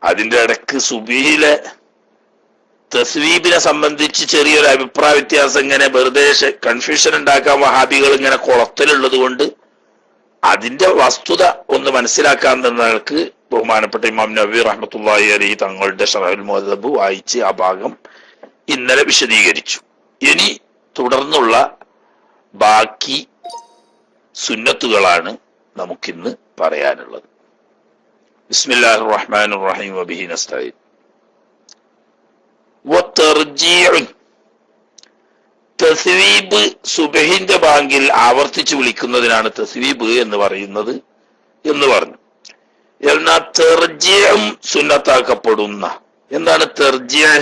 അതിന്റെ ഇടക്ക് സുബഹിയിലെ തസ്വീബിനെ സംബന്ധിച്ച് ചെറിയൊരു അഭിപ്രായ വ്യത്യാസം ഇങ്ങനെ വെറുതെ കൺഫ്യൂഷൻ ഉണ്ടാക്കാൻ വഹാബികൾ ഇങ്ങനെ കുളത്തിലുള്ളത് കൊണ്ട് അതിന്റെ വസ്തുത ഒന്ന് മനസ്സിലാക്കാൻ തന്നയാൾക്ക് ബഹുമാനപ്പെട്ട ഇമാം നവവി റഹ്മത്തുള്ളാഹി അലൈഹി തങ്ങളുടെ ശറഹുൽ മുഹദ്ദബ് വായിച്ച് ആ ഭാഗം ഇന്നലെ വിശദീകരിച്ചു. ഇനി തുടർന്നുള്ള ബാക്കി സുന്നത്തുകളാണ് നമുക്കിന്ന് പറയാനുള്ളത്. ബിസ്മില്ലാഹിർ റഹ്മാനിർ റഹീം വബിഹി നസ്തഈൻ. തസ്വീബ് സുബഹിന്റെ ബാങ്കിൽ ആവർത്തിച്ച് വിളിക്കുന്നതിനാണ് തസ്വീബ് എന്ന് പറയുന്നത് എന്ന് പറഞ്ഞു. എന്നാൽ തെർജിഉം സുന്നത്താക്കപ്പെടുന്ന. എന്താണ് തെർജിഅ്?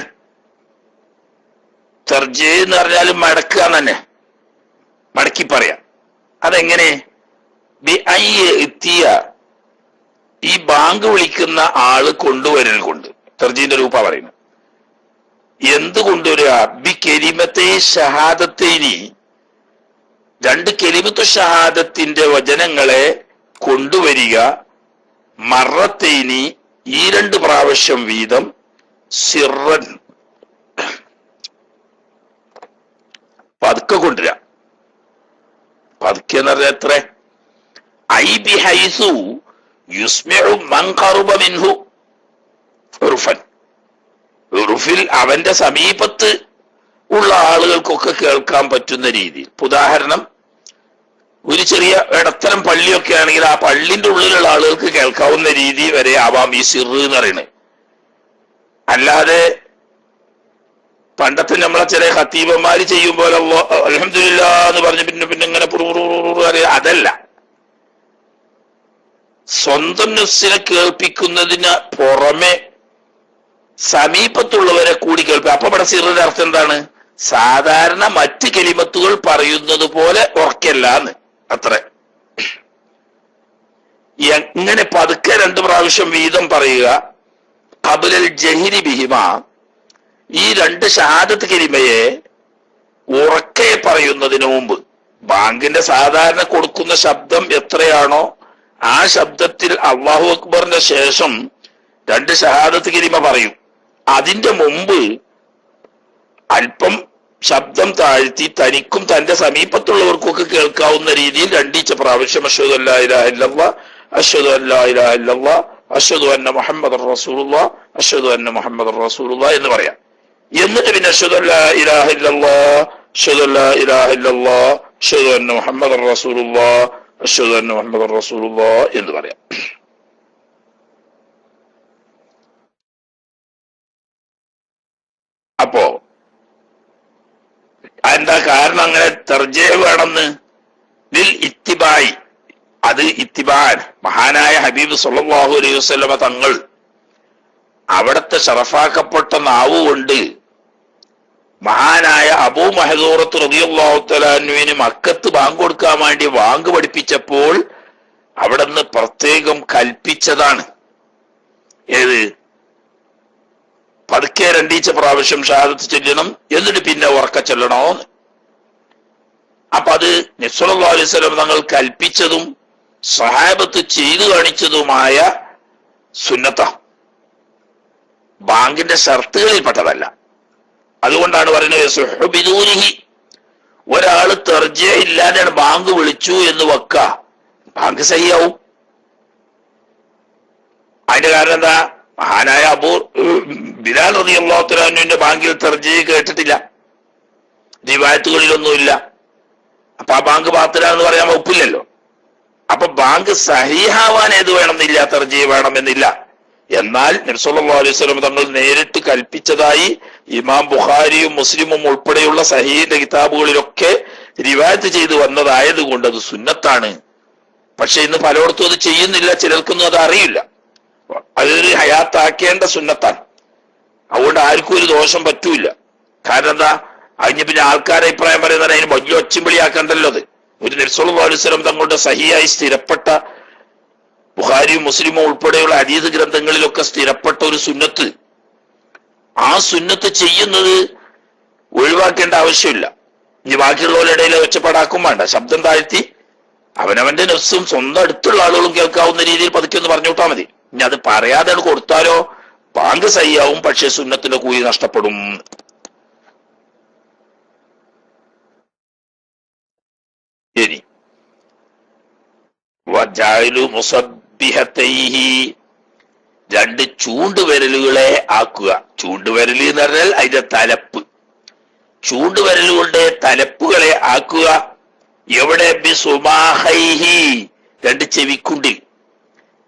തെർജിഅ് എന്ന് പറഞ്ഞാൽ മടക്കുക തന്നെ, മടക്കി പറയാം. അതെങ്ങനെ? ഈ ബാങ്ക് വിളിക്കുന്ന ആള് കൊണ്ടുവരൽ കൊണ്ട്. തെർജീന്റെ രൂപ പറയുന്നത് എന്ത് കൊണ്ടുവരിക? ബി കെലിമത്തെ ഷഹാദത്തേനി, രണ്ട് കെലിമത്തു ഷഹാദത്തിന്റെ വചനങ്ങളെ കൊണ്ടുവരിക. മറത്തേനി, ഈ 2 പ്രാവശ്യം വീതം. സിറൻ, പതുക്കെ കൊണ്ടുവരിക. പതുക്കെ എന്ന് പറഞ്ഞാൽ എത്ര? ഐ ബി ഹൈസു യുസ്മിഉ മൻ ഖറബ മിൻഹു ഉർഫൻ. ഉറുഫിൽ അവന്റെ സമീപത്ത് ഉള്ള ആളുകൾക്കൊക്കെ കേൾക്കാൻ പറ്റുന്ന രീതിയിൽ. ഉദാഹരണം, ഒരു ചെറിയ ഇടത്തരം പള്ളിയൊക്കെ ആണെങ്കിൽ ആ പള്ളിന്റെ ഉള്ളിലുള്ള ആളുകൾക്ക് കേൾക്കാവുന്ന രീതി വരെ ആവാം ഈ സിർ എന്ന് പറയുന്നത്. അല്ലാതെ പണ്ടത്തെ നമ്മളെ ചില ഖത്തീബന്മാര് ചെയ്യുമ്പോൾ അൽഹംദുലില്ലാ എന്ന് പറഞ്ഞ് പിന്നെ ഇങ്ങനെ അതല്ല. സ്വന്തം നഫ്സിനെ കേൾപ്പിക്കുന്നതിന് പുറമെ സമീപത്തുള്ളവരെ കൂടി കേൾപ്പിക്കുക. അപ്പൊ ഇവിടെ സിറിന്റെ അർത്ഥം എന്താണ്? സാധാരണ മറ്റ് കലിമത്തുകൾ പറയുന്നത് പോലെ ഉറക്കല്ലാന്ന് അത്ര. എങ്ങനെ? പതുക്കെ 2 പ്രാവശ്യം വീതം പറയുക. ഖബ്ലൽ ജഹ്രി ബിഹിമ, ഈ 2 ഷഹാദത്ത് കലിമയെ ഉറക്കെ പറയുന്നതിന് മുമ്പ്. ബാങ്കിന്റെ സാധാരണ കൊടുക്കുന്ന ശബ്ദം എത്രയാണോ ആ ശബ്ദത്തിൽ അല്ലാഹു അക്ബറിന്റെ ശേഷം 2 ഷഹാദത്ത് കലിമ പറയും. അതിന്റെ മുമ്പ് അല്പം ശബ്ദം താഴ്ത്തി തനിക്കും തന്റെ സമീപത്തുള്ളവർക്കൊക്കെ കേൾക്കാവുന്ന രീതിയിൽ 2 പ്രാവശ്യം അശ്ഹദു അല്ലാ ഇലാഹ ഇല്ലല്ലാഹ്, അശ്ഹദു അല്ലാ ഇലാഹ ഇല്ലല്ലാഹ്, അശ്ഹദു അന്ന മുഹമ്മദർ റസൂലുള്ളാഹ്, അശ്ഹദു അന്ന മുഹമ്മദർ റസൂലുള്ളാഹ് എന്ന് പറയാം. എന്നിട്ട് പിന്നെ അശ്ഹദു അല്ലാ ഇലാഹ ഇല്ലല്ലാഹ്, അശ്ഹദു അല്ലാ ഇലാഹ ഇല്ലല്ലാഹ്, അശ്ഹദു അന്ന മുഹമ്മദർ റസൂലുള്ളാഹ്, അശ്ഹദു അന്ന മുഹമ്മദർ റസൂലുള്ളാഹ് എന്ന് പറയാം. അപ്പോ എന്താ കാരണം അങ്ങനെ തർജീഹ് വേണമെന്ന്? ലിൽ ഇത്തിബായി, അത് ഇത്തിബാൻ. മഹാനായ ഹബീബ് സല്ലല്ലാഹു അലൈഹി വസല്ലമ തങ്ങൾ അവിടത്തെ ശറഫാക്കപ്പെട്ട നാവ് കൊണ്ട് മഹാനായ അബൂ മഹ്ദൂറത്ത് റളിയല്ലാഹു തആല അൻഹുവിന് മക്കത്ത് ബാങ്ക് കൊടുക്കാൻ വേണ്ടി ബാങ്ക് പഠിപ്പിച്ചപ്പോൾ അവിടുന്ന് പ്രത്യേകം കൽപ്പിച്ചതാണ്. ഏത്? പതുക്കെ 2 പ്രാവശ്യം ഷഹാദത്ത് ചൊല്ലണം, എന്നിട്ട് പിന്നെ ഉറക്ക ചൊല്ലണോന്ന്. അപ്പൊ അത് നബി സല്ലല്ലാഹു അലൈഹി വസല്ലം തങ്ങൾ കൽപ്പിച്ചതും സഹാബത്ത് ചെയ്തു കാണിച്ചതുമായ സുന്നത്ത, ബാങ്കിന്റെ ഷർത്തുകളിൽപ്പെട്ടതല്ല. അതുകൊണ്ടാണ് പറയുന്നത് സുഹ്ബിദൂനിഹി, ഒരാള് തർജീഹ് ഇല്ലാതെയാണ് ബാങ്ക് വിളിച്ചു എന്ന് വെക്ക, ബാങ്ക് സഹിയാവും. അതിന്റെ കാരണം എന്താ? മഹാനായ ബിലാൽ റളിയല്ലാഹു തആല അൻഹുവിന്റെ ബാങ്കിൽ തർജീഹ് കേട്ടിട്ടില്ല, റിവായത്തുകളിലൊന്നുമില്ല. അപ്പൊ ആ ബാങ്ക് ബാത്തിലാണെന്ന് പറയാൻ വകുപ്പില്ലല്ലോ. അപ്പൊ ബാങ്ക് സഹീഹാവാൻ ഏത് വേണമെന്നില്ല, തർജീഹ് വേണമെന്നില്ല. എന്നാൽ നബി സല്ലല്ലാഹു അലൈഹി വസല്ലം തങ്ങൾ നേരിട്ട് കൽപ്പിച്ചതായി ഇമാം ബുഖാരിയും മുസ്ലിമും ഉൾപ്പെടെയുള്ള സഹീഹിന്റെ കിതാബുകളിലൊക്കെ റിവായത്ത് ചെയ്തു വന്നതായത് കൊണ്ട് അത് സുന്നത്താണ്. പക്ഷെ ഇന്ന് പലയിടത്തും അത് ചെയ്യുന്നില്ല, ചിലർക്കൊന്നും അത് അറിയില്ല. അതൊരു ഹയാത്താക്കേണ്ട സുന്നത്താണ്. അതുകൊണ്ട് ആർക്കും ഒരു ദോഷം പറ്റൂല. കാരണം എന്താ? അതിന് പിന്നെ ആൾക്കാരെ അഭിപ്രായം പറയുന്നത് അതിന് വലിയ ഒച്ചമ്പിളിയാക്കണ്ടല്ലോ. അത് ഒരു നബി സല്ലല്ലാഹു അലൈഹി വസല്ലം തങ്ങളുടെ സഹിയായി സ്ഥിരപ്പെട്ട ബുഖാരിയും മുസ്ലിമും ഉൾപ്പെടെയുള്ള ഹദീസ് ഗ്രന്ഥങ്ങളിലൊക്കെ സ്ഥിരപ്പെട്ട ഒരു സുന്നത്ത്, ആ സുന്നത്ത് ചെയ്യുന്നത് ഒഴിവാക്കേണ്ട ആവശ്യമില്ല. ഇനി ബാക്കിയുള്ളവരുടെ ഇടയിൽ ഒച്ചപ്പാടാക്കും വേണ്ട, ശബ്ദം താഴ്ത്തി അവനവന്റെ നഫ്സും സ്വന്തം അടുത്തുള്ള ആളുകളും കേൾക്കാവുന്ന രീതിയിൽ പതുക്കെ ഒന്ന് പറഞ്ഞു വിട്ടാൽ മതി. ഇനി അത് പറയാതെ കൊടുത്താലോ ബാങ്ക് സഹിയാവും, പക്ഷെ സുന്നത്തിന്റെ കൂലി നഷ്ടപ്പെടും. ഇനി വജഅലു മുസബ്ബിഹതൈഹി, രണ്ട് ചൂണ്ടുവിരലുകളെ ആക്കുക. ചൂണ്ടുവിരൽ എന്ന് പറഞ്ഞാൽ അതിന്റെ തലപ്പ്, ചൂണ്ടുവിരലുകളുടെ തലപ്പുകളെ ആക്കുക. എവിടെ? ബിസുമാഹൈഹി, രണ്ട് ചെവിക്കുണ്ടിൽ,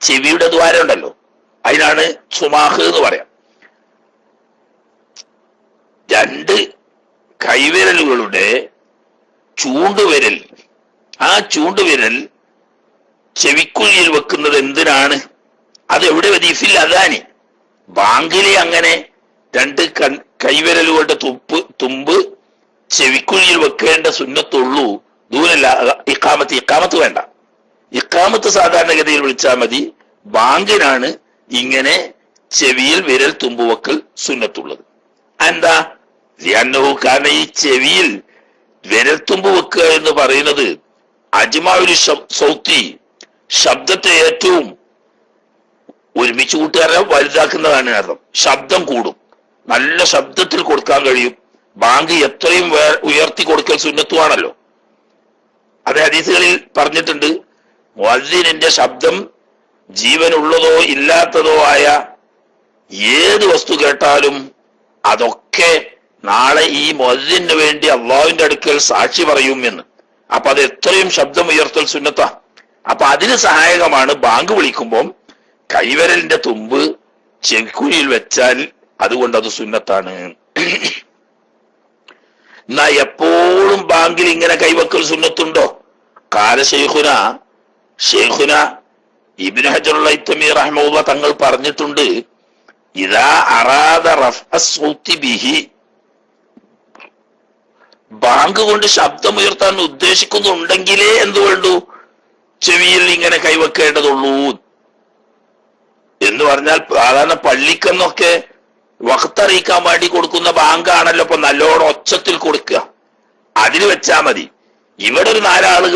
ചെവിയുടെ ദ്വാരം ഉണ്ടല്ലോ, അതിനാണ് സുമാഹ് എന്ന് പറയാം. രണ്ട് കൈവിരലുകളുടെ ചൂണ്ടുവിരൽ, ആ ചൂണ്ടുവിരൽ ചെവിക്കുഴിയിൽ വെക്കുന്നത് എന്തിനാണ്? അത് എവിടെ? വദീഫിൽ അദാനി, ബാങ്കിലെ അങ്ങനെ രണ്ട് കൈവിരലുകളുടെ തുമ്പ് ചെവിക്കുഴിയിൽ വെക്കേണ്ട സുന്നത്തുള്ളൂ. ദൂരല്ല ഇഖാമത്ത്. ഇഖാമത്ത് വേണ്ട. ഇഖാമത്ത് സാധാരണഗതിയിൽ വിളിച്ചാൽ മതി. ബാങ്കിനാണ് ഇങ്ങനെ ചെവിയിൽ വിരൽ തുമ്പ് വെക്കൽ സുന്നത്തുള്ളത്. എന്താ? കാരണം ഈ ചെവിയിൽ വിരൽ തുമ്പ് വെക്കുക എന്ന് പറയുന്നത് അജ്മാഉൽ സൗത്തി, ശബ്ദത്തെ ഏറ്റവും ഒരുമിച്ച് കൂട്ടുകാരെ വലുതാക്കുന്നതാണ് അർത്ഥം. ശബ്ദം കൂടും, നല്ല ശബ്ദത്തിൽ കൊടുക്കാൻ കഴിയും. ബാങ്ക് എത്രയും ഉയർത്തി കൊടുക്കൽ സുന്നത്തുവാണല്ലോ. അത് ഹദീസുകളിൽ പറഞ്ഞിട്ടുണ്ട്. മുഅദ്ദിനിന്റെ ശബ്ദം ജീവനുള്ളതോ ഇല്ലാത്തതോ ആയ ഏത് വസ്തു കേട്ടാലും അതൊക്കെ നാളെ ഈ മുഅദ്ദിന് വേണ്ടി അള്ളാഹുവിന്റെ അടുക്കൽ സാക്ഷി പറയും എന്ന്. അപ്പൊ അത് എത്രയും ശബ്ദം ഉയർത്തൽ സുന്നത്താ. അപ്പൊ അതിന് സഹായകമാണ് ബാങ്ക് വിളിക്കുമ്പോൾ കൈവിരലിന്റെ തുമ്പ് ചെവിക്കുഴിയിൽ വെച്ചാൽ, അതുകൊണ്ട് അത് സുന്നത്താണ്. എന്നാ എപ്പോഴും ബാങ്കിൽ ഇങ്ങനെ കൈവക്കൽ സുന്നത്തുണ്ടോ? കാല ഷെയ്ഖുന ഇബ്നു ഹജറുൽ ഹൈതമി റഹിമഹുല്ലാഹ് തങ്ങൾ പറഞ്ഞിട്ടുണ്ട്, ഇദാ അറാദ റഫ്അ സ്വൗതി ബിഹി, ബാങ്ക് കൊണ്ട് ശബ്ദം ഉയർത്താൻ ഉദ്ദേശിക്കുന്നുണ്ടെങ്കിലേ എന്ത് വേണ്ടു? ചെവിയിൽ ഇങ്ങനെ കൈവെക്കേണ്ടതുള്ളൂ എന്ന് പറഞ്ഞാൽ, സാധാരണ പള്ളിക്കെന്നൊക്കെ വഖ്തറിയിക്കാൻ വേണ്ടി കൊടുക്കുന്ന ബാങ്കാണല്ലോ ഇപ്പൊ നല്ലോണം ഒച്ചത്തിൽ കൊടുക്കുക, അതിന് വെച്ചാ മതി. ഇവിടെ ഒരു 4 ആള്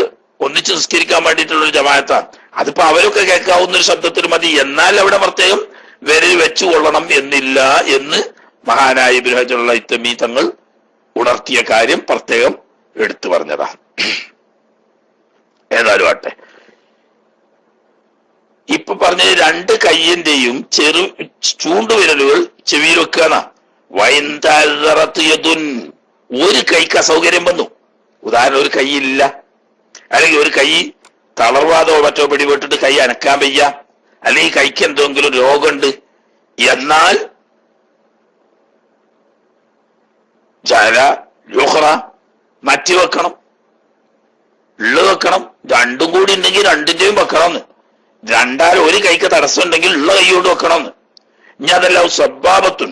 ഒന്നിച്ച് നിസ്കരിക്കാൻ വേണ്ടിയിട്ടുള്ളൊരു ജമാഅത്താണ്, അതിപ്പോ അവരൊക്കെ കേൾക്കാവുന്ന ഒരു ശബ്ദത്തിൽ മതി. എന്നാൽ അവിടെ പ്രത്യേകം വിരൽ വെച്ചു കൊള്ളണം എന്നില്ല എന്ന് മഹാനായ ഇബ്നു ഹജറുൽ ഹൈതമി തങ്ങൾ ഉണർത്തിയ കാര്യം പ്രത്യേകം എടുത്തു പറഞ്ഞതാ. ഏതായാലും ആട്ടെ, ഇപ്പൊ പറഞ്ഞ രണ്ട് കയ്യിന്റെയും ചൂണ്ടുവിരലുകൾ ചെവിയിൽ വെക്കുകയാണ്. ഒരു കൈക്ക് അസൗകര്യം വന്നു, ഉദാഹരണം ഒരു കൈയില്ല, അല്ലെങ്കിൽ ഒരു കൈ തളർവാദമോ മറ്റോ പിടിപെട്ടിട്ട് കൈ അനക്കാൻ വയ്യ, അല്ലെങ്കിൽ കൈക്ക് എന്തെങ്കിലും രോഗമുണ്ട്, എന്നാൽ മറ്റി വെക്കണം, ഉള്ളത് വെക്കണം. രണ്ടും കൂടി ഉണ്ടെങ്കിൽ രണ്ടിന്റെയും വെക്കണമെന്ന്. രണ്ടാൽ ഒരു കൈക്ക് തടസ്സം ഉണ്ടെങ്കിൽ ഉള്ള കൈ കൊണ്ട് വെക്കണമെന്ന്. ഇനി അതല്ല സ്വഭാവത്തും,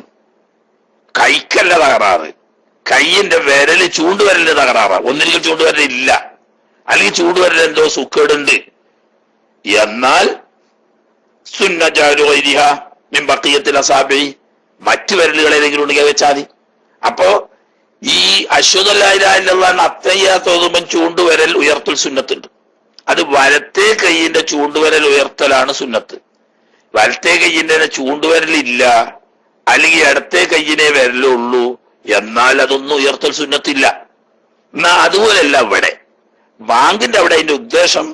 കൈക്കല്ല തകരാറ്, കൈയിന്റെ വിരല് ചൂണ്ടുവിരലിന്റെ തകരാറാ. ഒന്നിനും ചൂണ്ടുവിരലില്ല, അല്ലെങ്കിൽ ചൂണ്ടുവിരൽ എന്തോ സുക്കേടുണ്ട്, എന്നാൽ മറ്റു വിരലുകൾ ഏതെങ്കിലും ഉണ്ടെങ്കിൽ വെച്ചാൽ മതി. അപ്പോ ഈ അശ്ഹദു അല്ലാ ഇലാഹ ഇല്ലല്ലാഹ് അത്തഹിയ്യാത്ത് ഓതുമ്പോൾ ചൂണ്ടുവിരൽ ഉയർത്തൽ സുന്നത്തുണ്ട്. അത് വലത്തേ കൈയിന്റെ ചൂണ്ടുവിരൽ ഉയർത്തലാണ് സുന്നത്ത്. വലത്തേ കൈയിന്റെ ചൂണ്ടുവിരലില്ല, അല്ലെങ്കിൽ ഇടത്തേ കൈയിനെ വിരലുള്ളൂ, എന്നാൽ അതൊന്നും ഉയർത്തൽ സുന്നത്തില്ല. എന്നാ അതുപോലെയല്ല ഇവിടെ ബാങ്കിന്റെ അവിടെ അതിന്റെ ഉദ്ദേശം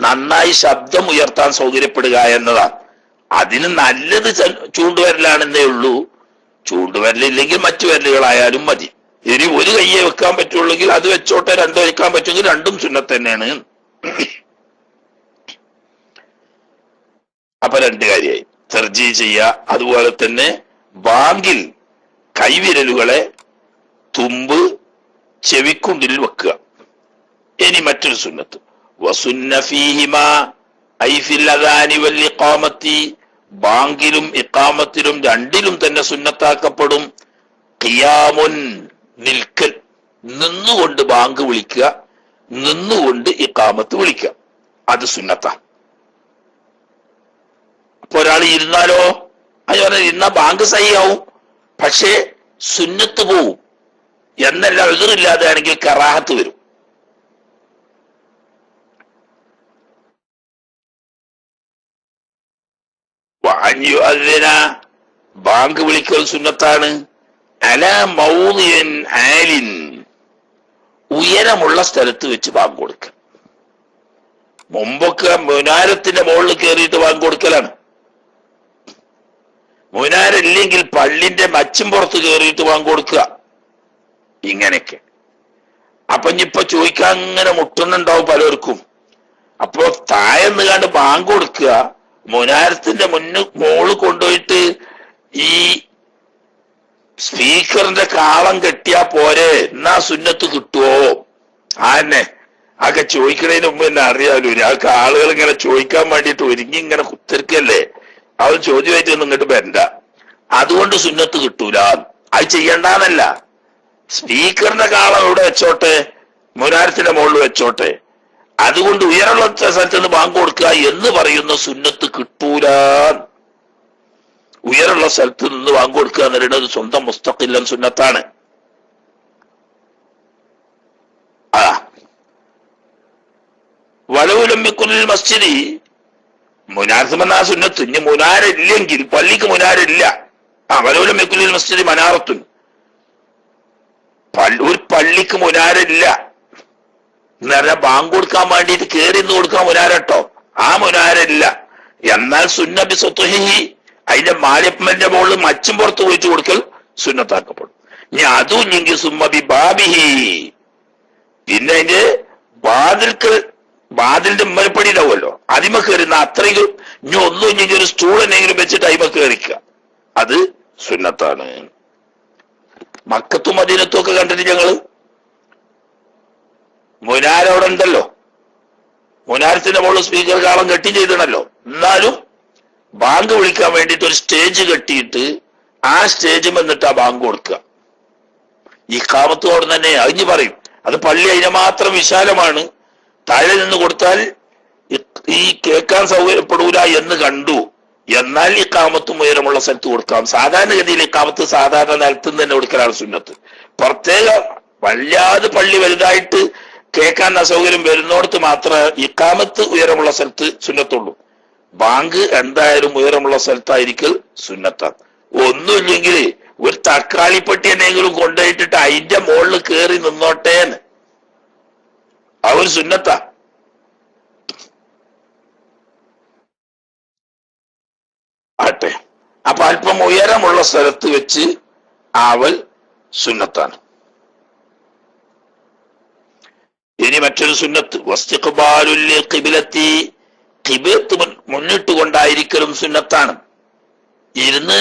നന്നായി ശബ്ദം ഉയർത്താൻ സൗകര്യപ്പെടുക എന്നതാണ്. അതിന് നല്ലത് ചൂണ്ടുവിരലാണെന്നേ ഉള്ളൂ. ചൂണ്ടുവിരലില്ലെങ്കിൽ മറ്റു വിരലുകളായാലും മതി. ഇനി ഒരു കയ്യെ വെക്കാൻ പറ്റുള്ളെങ്കിൽ അത് വെച്ചോട്ടെ, രണ്ടു വെക്കാൻ പറ്റുമെങ്കിൽ രണ്ടും സുന്നത്ത് തന്നെയാണ്. അപ്പൊ രണ്ട് കാര്യമായി തർജീ ചെയ്യുക. അതുപോലെ തന്നെ ബാങ്കിൽ കൈവിരലുകളെ തുമ്പ് ചെവിക്കുണ്ടിൽ വെക്കുക. ഇനി മറ്റൊരു സുന്നത്ത്, വസുന്ന ഫീഹിമാ ഐ ഫിൽ അദാനി വൽ ഇഖാമത്തി, ബാങ്കിലും ഇഖാമത്തിലും രണ്ടിലും തന്നെ സുന്നത്താക്കപ്പെടും. ഖിയാമുൻ, നിൽക്കൽ, നിന്നുകൊണ്ട് ബാങ്ക് വിളിക്കുക, നിന്നുകൊണ്ട് ഇഖാമത്ത് വിളിക്കുക, അത് സുന്നത്താ. അപ്പൊ ഒരാൾ ഇരുന്നാലോ, അയ്യോ ഇരുന്നാ ബാങ്ക് സഹിയാവും, പക്ഷേ സുന്നത്ത് പോവും എന്നല്ല, ഉദ്റില്ലാതെ ആണെങ്കിൽ കറാഹത്ത് വരും. അഞ്ഞു അതിന ബാങ്ക് വിളിക്കൽ സുന്നത്താണ്. അല മൗദിൻ ആലിൻ, ഉയരമുള്ള സ്ഥലത്ത് വെച്ച് ബാങ്ക് കൊടുക്കൽ. മുമ്പൊക്കെ മുനാരത്തിന്റെ മുകളിൽ കയറിയിട്ട് ബാങ്ക് കൊടുക്കലാണ്. മുനാരില്ലെങ്കിൽ പള്ളിന്റെ മച്ചും പുറത്ത് കയറിയിട്ട് ബാങ്ക് കൊടുക്കുക. ഇങ്ങനെയൊക്കെ. അപ്പൊ ഇനിയിപ്പൊ ചോദിക്കാൻ അങ്ങനെ മുട്ടുന്നുണ്ടാവും പലർക്കും. അപ്പൊ താഴെന്ന് കണ്ട് ബാങ്ക് കൊടുക്കുക, മുനാരത്തിന്റെ മോള് കൊണ്ടുപോയിട്ട് ഈ സ്പീക്കറിന്റെ കാളം കെട്ടിയാ പോരെ, എന്നാ സുന്നത്ത് കിട്ടുവോ? ആന്നെ ആക്കെ ചോദിക്കണതിന് മുമ്പ് എന്നെ അറിയാലോ. ഞങ്ങൾക്ക് ആളുകൾ ഇങ്ങനെ ചോദിക്കാൻ വേണ്ടിയിട്ട് ഒരുങ്ങി ഇങ്ങനെ കുത്തിരിക്കല്ലേ, അവൻ ചോദ്യമായിട്ടൊന്നും ഇങ്ങോട്ട് വരണ്ട. അതുകൊണ്ട് സുന്നത്ത് കിട്ടൂല. അത് ചെയ്യണ്ടെന്നല്ല, സ്പീക്കറിന്റെ കാളം ഇവിടെ വെച്ചോട്ടെ, മുനാരത്തിന്റെ മുകളിൽ വെച്ചോട്ടെ, അതുകൊണ്ട് ഉയരമുള്ള സ്ഥലത്ത് നിന്ന് ബാങ്ക് കൊടുക്കുക എന്ന് പറയുന്ന സുന്നത്ത് കിട്ടൂല. ഉയരമുള്ള സ്ഥലത്ത് നിന്ന് ബാങ്ക് കൊടുക്കുക എന്ന് പറയുന്നത് സ്വന്തം മുസ്തഖില്ലൻ സുന്നത്താണ്. വലവുലമ്മിക്കുള്ളിൽ മസ്ജിദി, മുനാരത്ത് വന്ന ആ സുന്നത്ത്. ഇനി മുനാരില്ലെങ്കിൽ, പള്ളിക്ക് മുനാരില്ല, വലവുലമ്മിക്കുള്ളിൽ മസ്ജിദി മനാറത്തുൻ, ഒരു പള്ളിക്ക് മുനാരില്ല എന്ന് പറഞ്ഞാൽ ബാങ്ക് കൊടുക്കാൻ വേണ്ടിയിട്ട് കയറി നിന്ന് കൊടുക്കാൻ മുനാരട്ടോ, ആ മുനാരില്ല. എന്നാൽ സുന്നബി സ്വത്തുഹി, അതിന്റെ മാലിപ്പന്റെ മുകളിൽ മച്ചും പുറത്ത് ഒഴിച്ചു കൊടുക്കൽ സുന്നത്താക്കപ്പെടും. ഇനി അതും ഇല്ലെങ്കിൽ സുമ്മബി ബാബിഹി, പിന്നെ അതിന്റെ വാതിലിന്റെ ഉമ്മരപ്പടി ഉണ്ടാവുമല്ലോ, അതിമ കയറുന്ന അത്രയും ഇനി ഒന്നും ഇല്ലെങ്കിൽ ഒരു സ്റ്റൂൾ എന്നെങ്കിലും വെച്ചിട്ട് അതിമ കയറിക്കുക, അത് സുന്നത്താണ്. മക്കത്തും മദീനത്തും ഒക്കെ കണ്ടിട്ട് ഞങ്ങള് മുനാര അവിടെ ഉണ്ടല്ലോ, മുനാരത്തിന്റെ മുകളിൽ സ്പീക്കർ കാളം കെട്ടി ചെയ്തിടണല്ലോ. എന്നാലും ബാങ്ക് വിളിക്കാൻ വേണ്ടിയിട്ട് ഒരു സ്റ്റേജ് കെട്ടിയിട്ട് ആ സ്റ്റേജ് വന്നിട്ട് ആ ബാങ്ക് കൊടുക്കുക. ഈ കാമത്ത് അവിടെ തന്നെ അഴിഞ്ഞു പറയും, അത് പള്ളി അതിനെ മാത്രം വിശാലമാണ്, താഴെ നിന്ന് കൊടുത്താൽ ഈ കേൾക്കാൻ സൗകര്യപ്പെടൂല എന്ന് കണ്ടു. എന്നാൽ ഈ കാമത്തും ഉയരമുള്ള സ്ഥലത്ത് കൊടുക്കാം. സാധാരണഗതിയിൽ ഈ കാമത്ത് സാധാരണ നിലത്തുനിന്ന് തന്നെ കൊടുക്കലാണ് സുന്നത്ത്. പ്രത്യേക വല്ലാതെ പള്ളി വലുതായിട്ട് കേൾക്കാൻ അസൗകര്യം വരുന്നോടത്ത് മാത്രമേ ഇക്കാമത്ത് ഉയരമുള്ള സ്ഥലത്ത് സുന്നത്തുള്ളൂ. ബാങ്ക് എന്തായാലും ഉയരമുള്ള സ്ഥലത്തായിരിക്കൽ സുന്നത്താണ്. ഒന്നുമില്ലെങ്കിൽ ഒരു തക്കാളിപ്പെട്ടി എന്നെങ്കിലും കൊണ്ടുപോയിട്ടിട്ട് അതിന്റെ മുകളിൽ കയറി നിന്നോട്ടേന്ന്, ആ ഒരു സുന്നത്താ. ആട്ടെ, അപ്പൊ അല്പം ഉയരമുള്ള സ്ഥലത്ത് വെച്ച് ആവൽ സുന്നത്താണ്. ഇനി മറ്റൊരു സുന്നത്ത്, വസ്തിഖ്ബാലുൽ ഖിബ്ലത്തി, ഖിബ്ലത്ത് മുന്നിട്ട് കൊണ്ടായിരിക്കലും സുന്നത്താണ്. ഇരുന്ന്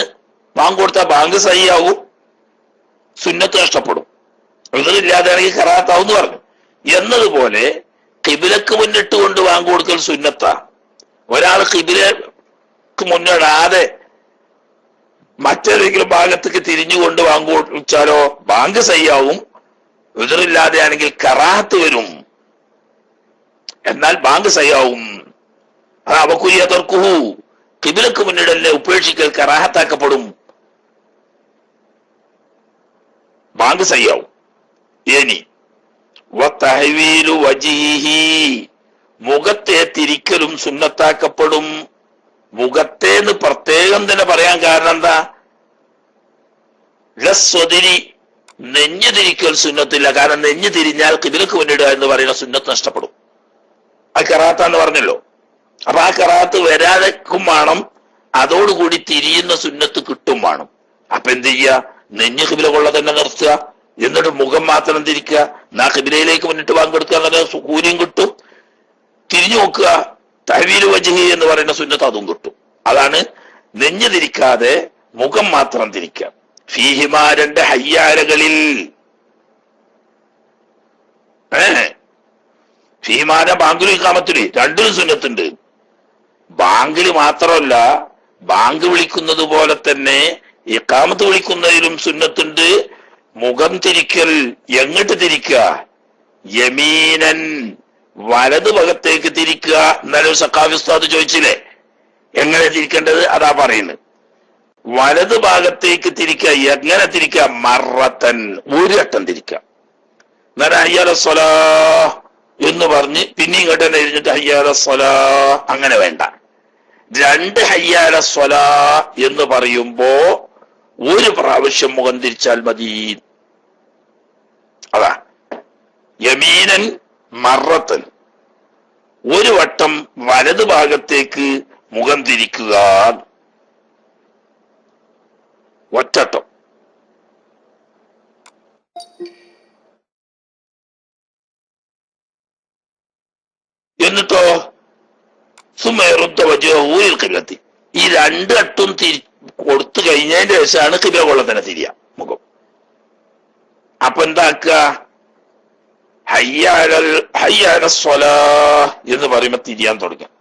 ബാങ്ക് കൊടുത്താൽ ബാങ്ക് സഹിയാവും, സുന്നത്ത് നഷ്ടപ്പെടും. ഇതില്ലാതെയാണെങ്കിൽ ഖറാത്താവും എന്ന് പറഞ്ഞു. എന്നതുപോലെ ഖിബ്ലക്ക് മുന്നിട്ട് കൊണ്ട് ബാങ്ക് കൊടുക്കൽ സുന്നത്താ. ഒരാൾ ഖിബ്ലക്ക് മുന്നിടാതെ മറ്റേതെങ്കിലും ഭാഗത്തേക്ക് തിരിഞ്ഞുകൊണ്ട് ബാങ്ക് കൊടുച്ചാലോ ബാങ്ക് സഹിയാവും, ഉദറില്ലാതെയാണെങ്കിൽ കറാഹത്ത് വരും, എന്നാൽ ബാങ്ക് സഹിയാവും. അത് അവക്കുരിയ തർക്കുഹു, ഖിബ്ലക്ക് മുന്നിടലിനെ ഉപേക്ഷിക്കൽ കറാഹത്താക്കപ്പെടും, ബാങ്ക് സഹിയാവും. ഇനി വതഹ്വീലു വജ്ഹിഹി, മുഖത്തെ തിരിക്കലും സുന്നത്താക്കപ്പെടും. മുഖത്തേന്ന് പ്രത്യേകം തന്നെ പറയാൻ കാരണം എന്താ? ലസ്വദിരി, നെഞ്ഞു തിരിക്കൽ സുന്നത്തില്ല. കാരണം നെഞ്ഞു തിരിഞ്ഞാൽ ഖിബ്ലക്ക് മുന്നിടുക എന്ന് പറയുന്ന സുന്നത്ത് നഷ്ടപ്പെടും. ആ കറാത്താന്ന് പറഞ്ഞല്ലോ. അപ്പൊ ആ കറാത്ത് വരാതെക്കും വേണം, അതോടുകൂടി തിരിയുന്ന സുന്നത്ത് കിട്ടും വേണം. അപ്പൊ എന്ത് ചെയ്യുക? നെഞ്ഞ് ഖിബ്ല കൊള്ള തന്നെ നിർത്തുക, എന്നിട്ട് മുഖം മാത്രം തിരിക്കുക. എന്നാ ഖിബ്ലയിലേക്ക് മുന്നിട്ട് പങ്കെടുക്കുക എന്നുള്ള കൂലിയും കിട്ടും. തിരിഞ്ഞു നോക്കുക, തഹ്വീലു വജ്ഹി എന്ന് പറയുന്ന സുന്നത്ത് അതും കിട്ടും. അതാണ് നെഞ്ഞ് തിരിക്കാതെ മുഖം മാത്രം തിരിക്കുക. ഫീഹിമാ, രണ്ട് ഹയ്യാരകളിൽ, ഫീഹിമാന ബാങ്കിലും ഇഖാമത്തില് രണ്ടിലും സുന്നത്തുണ്ട്. ബാങ്കില് മാത്രമല്ല, ബാങ്ക് വിളിക്കുന്നത് പോലെ തന്നെ ഇഖാമത്ത് വിളിക്കുന്നതിലും സുന്നത്തുണ്ട്. മുഖം തിരിക്കൽ എങ്ങോട്ട് തിരിക്കുക? യമീനൻ, വലത് ഭാഗത്തേക്ക് തിരിക്കുക. എന്നാലും സഖാഫി ഉസ്താദ് ചോദിച്ചില്ലേ എങ്ങനെ തിരിക്കേണ്ടത്, അതാ പറയുന്നത്. വലത് ഭാഗത്തേക്ക് തിരിക്കുക. എങ്ങനെ തിരിക്കുക? മറത്തൻ, ഒരു വട്ടം തിരിക്കുക. എന്നാൽ ഹയ്യ അല സ്വലാ എന്ന് പറഞ്ഞ് പിന്നെ ഇങ്ങോട്ട് തന്നെ ഇരുന്നിട്ട് ഹയ്യ അല സ്വലാ അങ്ങനെ വേണ്ട. രണ്ട് ഹയ്യാല സ്വലാ എന്ന് പറയുമ്പോ ഒരു പ്രാവശ്യം മുഖം തിരിച്ചാൽ മതി. അതാ യമീനൻ മറത്തൻ, ഒരു വട്ടം വലതു ഭാഗത്തേക്ക് മുഖം തിരിക്കുക, ഒറ്റട്ടം. എന്നിട്ടോ സുമേറുദ്ദവജൂരിൽക്കില്ലത്തി, ഈ രണ്ട് അട്ടും കൊടുത്തു കഴിഞ്ഞതിന്റെ ശേഷമാണ് കിബില കൊള്ളത്തിനെ തിരിയ മുഖം. അപ്പൊ എന്താക്കുക, ഹയ്യാല സ്വലാ എന്ന് പറയുമ്പോ തിരിയാൻ തുടങ്ങാം.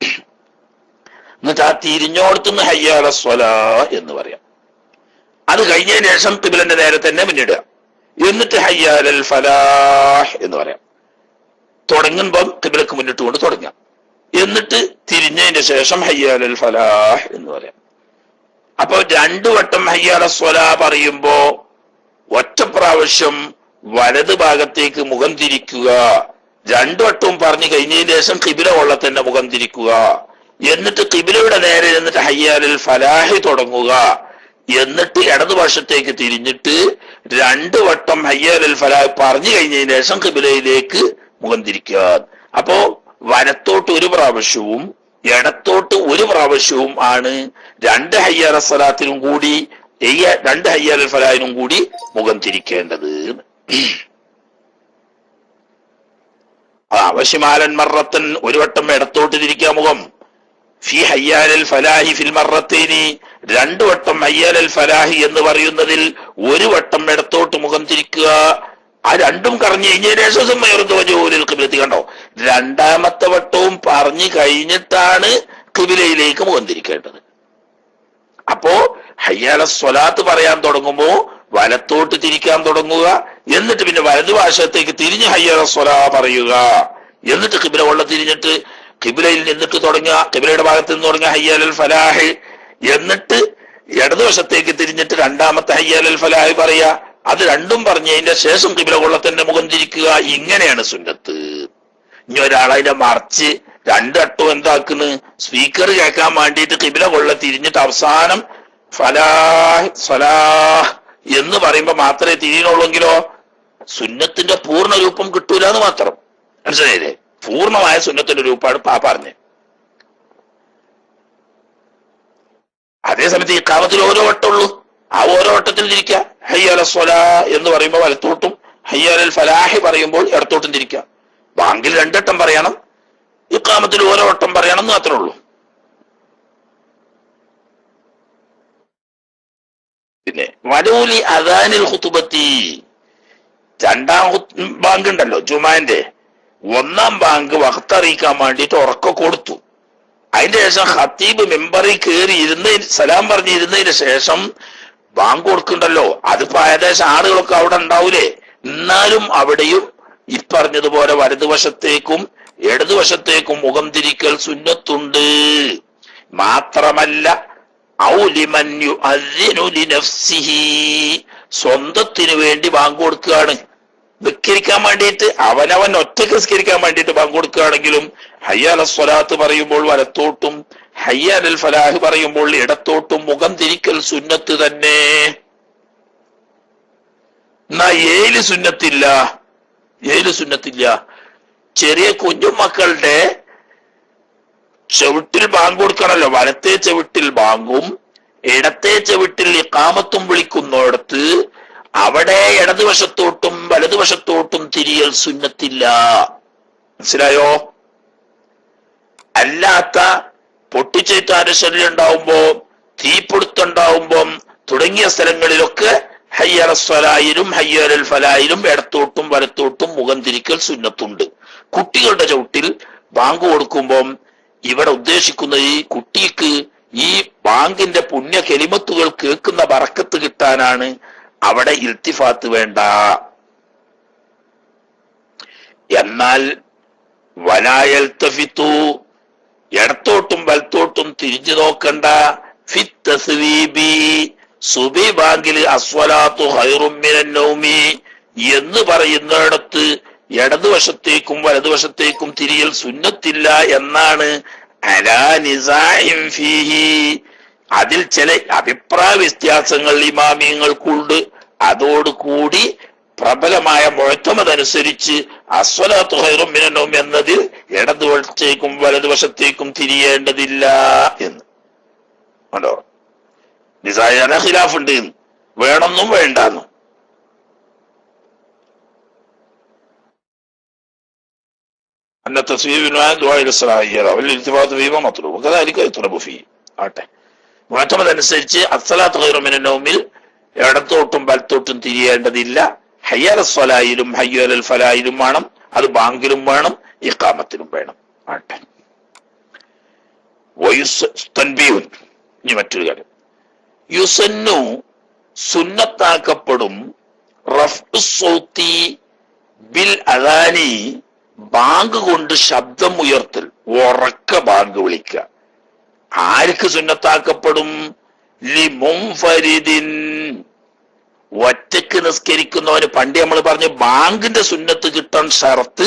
എന്നിട്ട് ആ തിരിഞ്ഞോടത്തുനിന്ന് ഹയ്യാല സ്വലാ എന്ന് പറയാം. അത് കഴിഞ്ഞതിന് ശേഷം കിബിലന്റെ നേരെ തന്നെ മുന്നിടുക. എന്നിട്ട് ഹയ്യാലൽ ഫലാഹ് എന്ന് പറയാം. തുടങ്ങുമ്പം കിബിലക്ക് മുന്നിട്ട് കൊണ്ട് തുടങ്ങാം. എന്നിട്ട് തിരിഞ്ഞതിന് ശേഷം ഹയ്യാലൽ ഫലാഹ് എന്ന് പറയാം. അപ്പൊ രണ്ടു വട്ടം ഹയ്യാല സ്വലാ പറയുമ്പോ ഒറ്റ പ്രാവശ്യം വലത് ഭാഗത്തേക്ക് മുഖം തിരിക്കുക, രണ്ടു വട്ടവും പറഞ്ഞു കഴിഞ്ഞതിന് ശേഷം കിബില കൊള്ളത്തിന്റെ മുഖം തിരിക്കുക, എന്നിട്ട് കിബിലയുടെ നേരെ എന്നിട്ട് ഹയ്യാലൽ ഫലാഹി തുടങ്ങുക, എന്നിട്ട് ഇടതുവശത്തേക്ക് തിരിഞ്ഞിട്ട് രണ്ടു വട്ടം ഹയ്യാലൽ ഫലാഹ് പറഞ്ഞു കഴിഞ്ഞതിന് ശേഷം കിബിലയിലേക്ക് മുഖം തിരിക്കുക. അപ്പോ വലത്തോട്ട് ഒരു പ്രാവശ്യവും ഇടത്തോട്ട് ഒരു പ്രാവശ്യവും ആണ് രണ്ട് ഹയ്യാല സ്വലാത്തിനും കൂടി രണ്ട് ഹയ്യാലൽ ഫലാഹിനും കൂടി മുഖം തിരിക്കേണ്ടത്. ആവശ്യമാലൻ മറത്തൻ, ഒരു വട്ടം ഇടത്തോട്ട് തിരിക്കുക മുഖം. ഫി ഹയ്യാലൽ ഫലാഹി ഫിൽ മറത്തേനി, രണ്ടു വട്ടം ഹയ്യാലൽ ഫലാഹി എന്ന് പറയുന്നതിൽ ഒരു വട്ടം ഇടത്തോട്ട് മുഖം തിരിക്കുക. ആ രണ്ടും പറഞ്ഞു കഴിഞ്ഞതിന് ശേഷം കിബിലത്തി. കണ്ടോ, രണ്ടാമത്തെ വട്ടവും പറഞ്ഞു കഴിഞ്ഞിട്ടാണ് കിബിലയിലേക്ക് മുഖം തിരിക്കേണ്ടത്. അപ്പോ ഹയ്യാല സ്വലാത്ത് പറയാൻ തുടങ്ങുമ്പോ വലത്തോട്ട് തിരിക്കാൻ തുടങ്ങുക, എന്നിട്ട് പിന്നെ വലതുഭാഷത്തേക്ക് തിരിഞ്ഞ് ഹയ്യാല സ്വലാ പറയുക, എന്നിട്ട് കിബില കൊള്ള തിരിഞ്ഞിട്ട് കിബിലയിൽ നിന്നിട്ട് തുടങ്ങുക, കിബിലയുടെ ഭാഗത്ത് നിന്ന് തുടങ്ങുക ഹയ്യാലൽ ഫലാഹ്, എന്നിട്ട് ഇടതുവശത്തേക്ക് തിരിഞ്ഞിട്ട് രണ്ടാമത്തെ ഹയ്യാലൽ ഫലാഹ് പറയുക. അത് രണ്ടും പറഞ്ഞതിന്റെ ശേഷം കിബില കൊള്ളത്തിന്റെ മുഖം തിരിക്കുക. ഇങ്ങനെയാണ് സുന്നത്ത്. ഇനി ഒരാൾ അതിന്റെ മറിച്ച് രണ്ടട്ടും എന്താക്കുന്നു, സ്പീക്കർ കേൾക്കാൻ വേണ്ടിയിട്ട് കിബില കൊള്ള തിരിഞ്ഞിട്ട് അവസാനം ഫലാഹ് സ്വലാഹ് എന്ന് പറയുമ്പോ മാത്രമേ തിരിയുന്നുള്ളെങ്കിലോ സുന്നത്തിന്റെ പൂർണ്ണ രൂപം കിട്ടൂല എന്ന് മാത്രം. മനസ്സിലായില്ലേ? പൂർണ്ണമായ സുന്നത്തിന്റെ രൂപമാണ് പറഞ്ഞത്. അതേസമയത്ത് ഈ കാമത്തിൽ ഓരോ വട്ടമുള്ളൂ, ആ ഓരോ വട്ടത്തിൽ തിരിക്കുക. ഹയ്യാല സ്വലാ എന്ന് പറയുമ്പോൾ വലത്തോട്ടും ഹയ്യാലൽ ഫലാഹി പറയുമ്പോൾ ഇടത്തോട്ടും തിരിക്കുക. ബാങ്കിൽ രണ്ടട്ടം പറയണം, ഇഖാമത്തിൽ ഓരോ വട്ടം പറയണം എന്ന് മാത്രമേ ഉള്ളൂ. പിന്നെ വലൂലി അദാനിൽ ഖുതുബത്തി, രണ്ടാം ബാങ്ക് ഉണ്ടല്ലോ ജുമാന്റെ, ഒന്നാം ബാങ്ക് വഖത്ത് അറിയിക്കാൻ വേണ്ടിയിട്ട് ഉറക്കം കൊടുത്തു. അതിന്റെ ശേഷം ഖത്തീബ് മെമ്പറിൽ കയറി സലാം പറഞ്ഞിരുന്നതിന് ശേഷം ബാങ്ക് കൊടുക്കണ്ടല്ലോ. അതിപ്പോ ഏകദേശം ആളുകളൊക്കെ അവിടെ ഉണ്ടാവൂലേ. എന്നാലും അവിടെയും ഇപ്പറഞ്ഞതുപോലെ വലതുവശത്തേക്കും ഇടതുവശത്തേക്കും മുഖം തിരിക്കൽ സുന്നത്തുണ്ട്. മാത്രമല്ല സ്വന്തത്തിനു വേണ്ടി ബാങ്ക് കൊടുക്കുകയാണ്, നിസ്കരിക്കാൻ വേണ്ടിയിട്ട്, അവനവൻ ഒറ്റക്ക് നിസ്കരിക്കാൻ വേണ്ടിയിട്ട് ബാങ്ക് കൊടുക്കുകയാണെങ്കിലും ഹയ്യാല സ്വലാത്ത് പറയുമ്പോൾ വലത്തോട്ടും ഹയ്യാലൽ ഫലാഹ് പറയുമ്പോൾ ഇടത്തോട്ടും മുഖം തിരിക്കൽ സുന്നത്ത് തന്നെ. എന്നാ ഏല് സുന്നത്തില്ല. ചെറിയ കുഞ്ഞുമക്കളുടെ ചവിട്ടിൽ ബാങ്ക് കൊടുക്കണല്ലോ. വലത്തെ ചവിട്ടിൽ ബാങ്കും ഇടത്തെ ചവിട്ടിൽ ഇഖാമത്തും വിളിക്കുന്നിടത്ത് അവിടെ ഇടതുവശത്തോട്ടും വലതുവശത്തോട്ടും തിരിയൽ സുന്നത്തില്ല. മനസ്സിലായോ? അല്ലാത്ത പൊട്ടിച്ചേറ്റാന്റെ ശരീരം ഉണ്ടാവുമ്പോ, തീപിടുത്തുണ്ടാവുമ്പം തുടങ്ങിയ സ്ഥലങ്ങളിലൊക്കെ ഹയ്യാല സ്വലായിലും ഹയ്യാലൽ ഫലായിലും ഇടത്തോട്ടും വലത്തോട്ടും മുഖം തിരിക്കൽ സുന്നത്തുണ്ട്. കുട്ടികളുടെ ചവിട്ടിൽ ബാങ്ക് കൊടുക്കുമ്പം ഇവിടെ ഉദ്ദേശിക്കുന്ന ഈ കുട്ടിക്ക് ഈ ബാങ്കിന്റെ പുണ്യ കെലിമത്തുകൾ കേൾക്കുന്ന ബറക്കത്ത് കിട്ടാനാണ്. അവിടെ ഇൽത്തിഫാത്ത് വേണ്ട. എന്നാൽ വലായൽതഫിതു, ഇടത്തോട്ടും വലത്തോട്ടും തിരിഞ്ഞു നോക്കണ്ട. ഫിത്തസ്വീബി, സുബി ബാങ്കിൽ അസ്വലാത്തു ഖൈറും മിനൻ നൗമി എന്ന് പറയുന്നിടത്ത് ഇടതുവശത്തേക്കും വലതുവശത്തേക്കും തിരിയൽ സുന്നത്തില്ല എന്നാണ് അലാ നിസാഇൻ ഫീഹി, അതിൽ ചില അഭിപ്രായ വ്യത്യാസങ്ങൾ ഇമാമിയങ്ങൾക്കുണ്ട്. അതോടുകൂടി പ്രബലമായ മുഅ്തമദനുസരിച്ച് അസ്വലാത്തു ഖൈറും മിനൻ നൗം എന്നതിൽ ഇടതുവശത്തേക്കും വലതുവശത്തേക്കും തിരിയേണ്ടതില്ല എന്ന്. കണ്ടോ, നിസായിന് ഖിലാഫ് ഉണ്ട്, വേണമെന്നും വേണ്ടെന്നും. അന്ന തസ്വീബിന് ദുആഇൽ ഇസ്റാഇയ്യ വൽ ഇൽതിഫാത്ത് ഫീ മത്ലൂബ് കദാലിക യത്ലബു ഫീ. ആട്ടെ, മുഅ്തമദനുസരിച്ച് അസ്സലാത്തു ഖൈറും മിനൻ നൗമിൽ ഇടത്തോട്ടും വലത്തോട്ടും തിരിയേണ്ടതില്ല. ഹയ്യ അലസ് സ്വലായിലും ഹയ്യ അലൽ ഫലായിലും വേണം, അത് ബാങ്കിലും വേണം, ഇഖാമത്തിലും വേണം. ആട്ടെ, വയുസ്തൻബീഹുൻ. ഇനി മറ്റൊരു കാര്യം, യുസന്നു സുന്നത്താക്കപ്പെടും റഫ്ഉ സൗതി ബിൽ അദാനി, ബാങ്ക് കൊണ്ട് ശബ്ദം ഉയർത്തൽ, ഉറക്ക ബാങ്ക് വിളിക്കുക. ആർക്ക് സുന്നത്താക്കപ്പെടും? ലിമുൻഫരിദിൻ, ഒറ്റക്ക് നിസ്കരിക്കുന്നവന്. പണ്ട് നമ്മൾ പറഞ്ഞു ബാങ്കിന്റെ സുന്നത്ത് കിട്ടാൻ ഷർത്ത്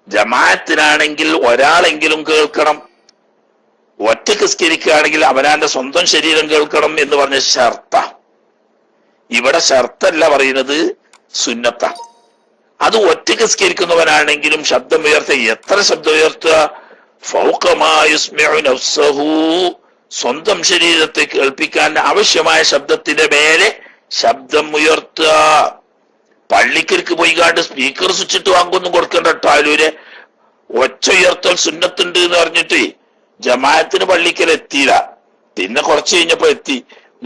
ജമാഅത്തിനാണെങ്കിൽ ഒരാളെങ്കിലും കേൾക്കണം, ഒറ്റക്ക് നിസ്കരിക്കുകയാണെങ്കിൽ അവനാന്റെ സ്വന്തം ശരീരം കേൾക്കണം എന്ന് പറഞ്ഞ ഷർത്ത. ഇവിടെ ഷർത്തല്ല പറയുന്നത്, സുന്നത്ത. അത് ഒറ്റക്ക് നിസ്കരിക്കുന്നവനാണെങ്കിലും ശബ്ദം ഉയർത്തുക. എത്ര ശബ്ദം ഉയർത്തുക? ഫൗഖ മാ യുസ്മിഉ നഫ്സഹു, സ്വന്തം ശരീരത്തെ കേൾപ്പിക്കാൻ ആവശ്യമായ ശബ്ദത്തിന്റെ മേലെ ശബ്ദം ഉയർത്തുക. പള്ളിക്കർക്ക് പോയി കാണ്ട് സ്പീക്കർ സ്വിച്ചിട്ട് വാങ്ങൊന്നും കൊടുക്കണ്ട. ടാലൂര് ഒച്ച ഉയർത്തൽ സുന്നത്തുണ്ട് എന്ന് പറഞ്ഞിട്ട് ജമാഅത്തിന് പള്ളിക്കൽ എത്തിയില്ല. പിന്നെ കുറച്ച് കഴിഞ്ഞപ്പോ എത്തി.